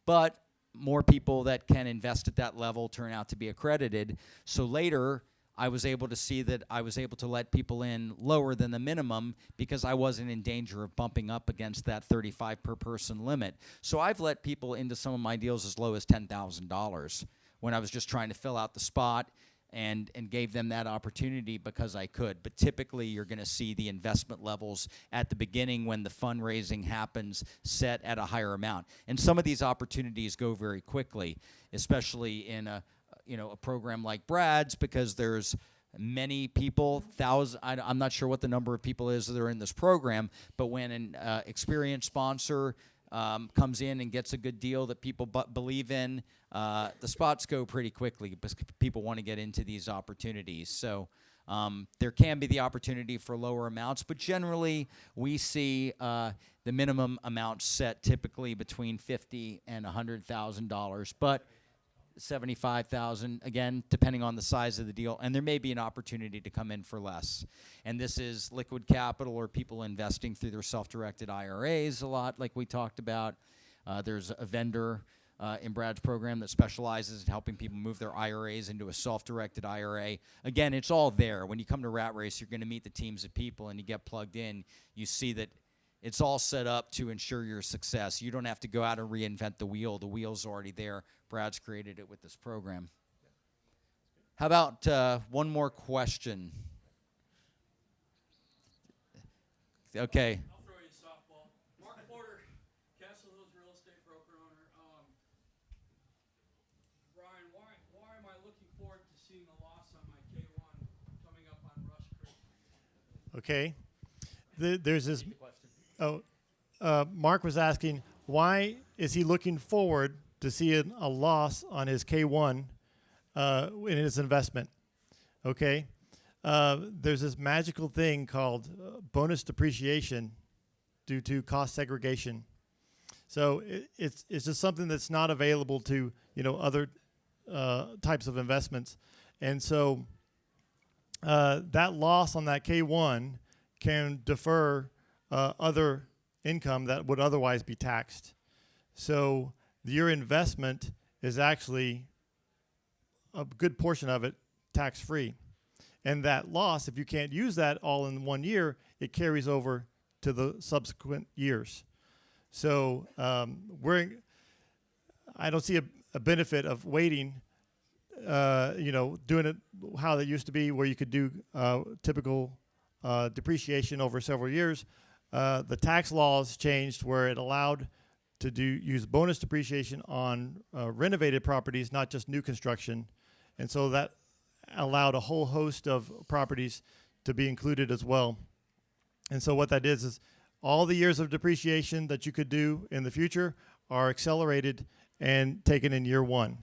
but more people that can invest at that level turn out to be accredited. So later, I was able to see that I was able to let people in lower than the minimum because I wasn't in danger of bumping up against that 35 per person limit. So I've let people into some of my deals as low as $10,000 when I was just trying to fill out the spot and gave them that opportunity because I could. But typically you're going to see the investment levels at the beginning when the fundraising happens set at a higher amount. And some of these opportunities go very quickly, especially in a program like Brad's, because there's many people, I'm not sure what the number of people is that are in this program, but when an experienced sponsor comes in and gets a good deal that people believe in, the spots go pretty quickly because people want to get into these opportunities. So there can be the opportunity for lower amounts, but generally we see the minimum amount set typically between $50,000 and $100,000, but $75,000, again, depending on the size of the deal, and there may be an opportunity to come in for less. And this is liquid capital or people investing through their self-directed IRAs a lot, like we talked about. There's a vendor in Brad's program that specializes in helping people move their IRAs into a self-directed IRA. Again, it's all there. When you come to Rat Race, you're going to meet the teams of people, and you get plugged in. You see that it's all set up to ensure your success. You don't have to go out and reinvent the wheel. The wheel's already there. Brad's created it with this program. How about one more question? Okay. I'll throw you a softball. Mark Porter, Castle Hills real estate broker owner. Bryan, why am I looking forward to seeing a loss on my K1 coming up on Rush Creek? Okay. There's this. Mark was asking, why is he looking forward to see a loss on his K1 in his investment? Okay. There's this magical thing called bonus depreciation due to cost segregation. So it's just something that's not available to other types of investments, and so that loss on that K1 can defer other income that would otherwise be taxed. So your investment is actually a good portion of it tax-free. And that loss, if you can't use that all in 1 year, it carries over to the subsequent years. So I don't see a benefit of waiting, doing it how it used to be, where you could do typical depreciation over several years. The tax laws changed where it allowed to use bonus depreciation on renovated properties, not just new construction. And so that allowed a whole host of properties to be included as well. And so what that is all the years of depreciation that you could do in the future are accelerated and taken in year one.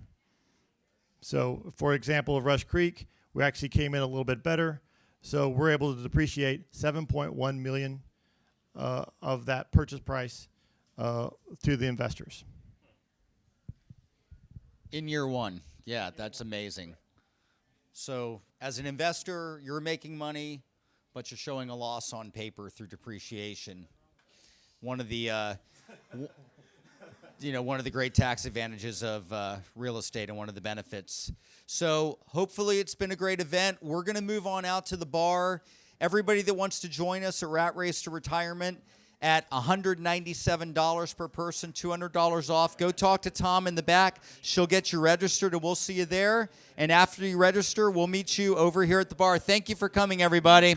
So, for example, of Rush Creek, we actually came in a little bit better. So we're able to depreciate $7.1 million of that purchase price to the investors. In year one. Yeah, that's amazing. So as an investor, you're making money, but you're showing a loss on paper through depreciation. One of the one of the great tax advantages of real estate and one of the benefits. So hopefully it's been a great event. We're going to move on out to the bar. Everybody that wants to join us at Rat Race to Retirement at $197 per person, $200 off. Go talk to Tom in the back. She'll get you registered, and we'll see you there. And after you register, we'll meet you over here at the bar. Thank you for coming, everybody.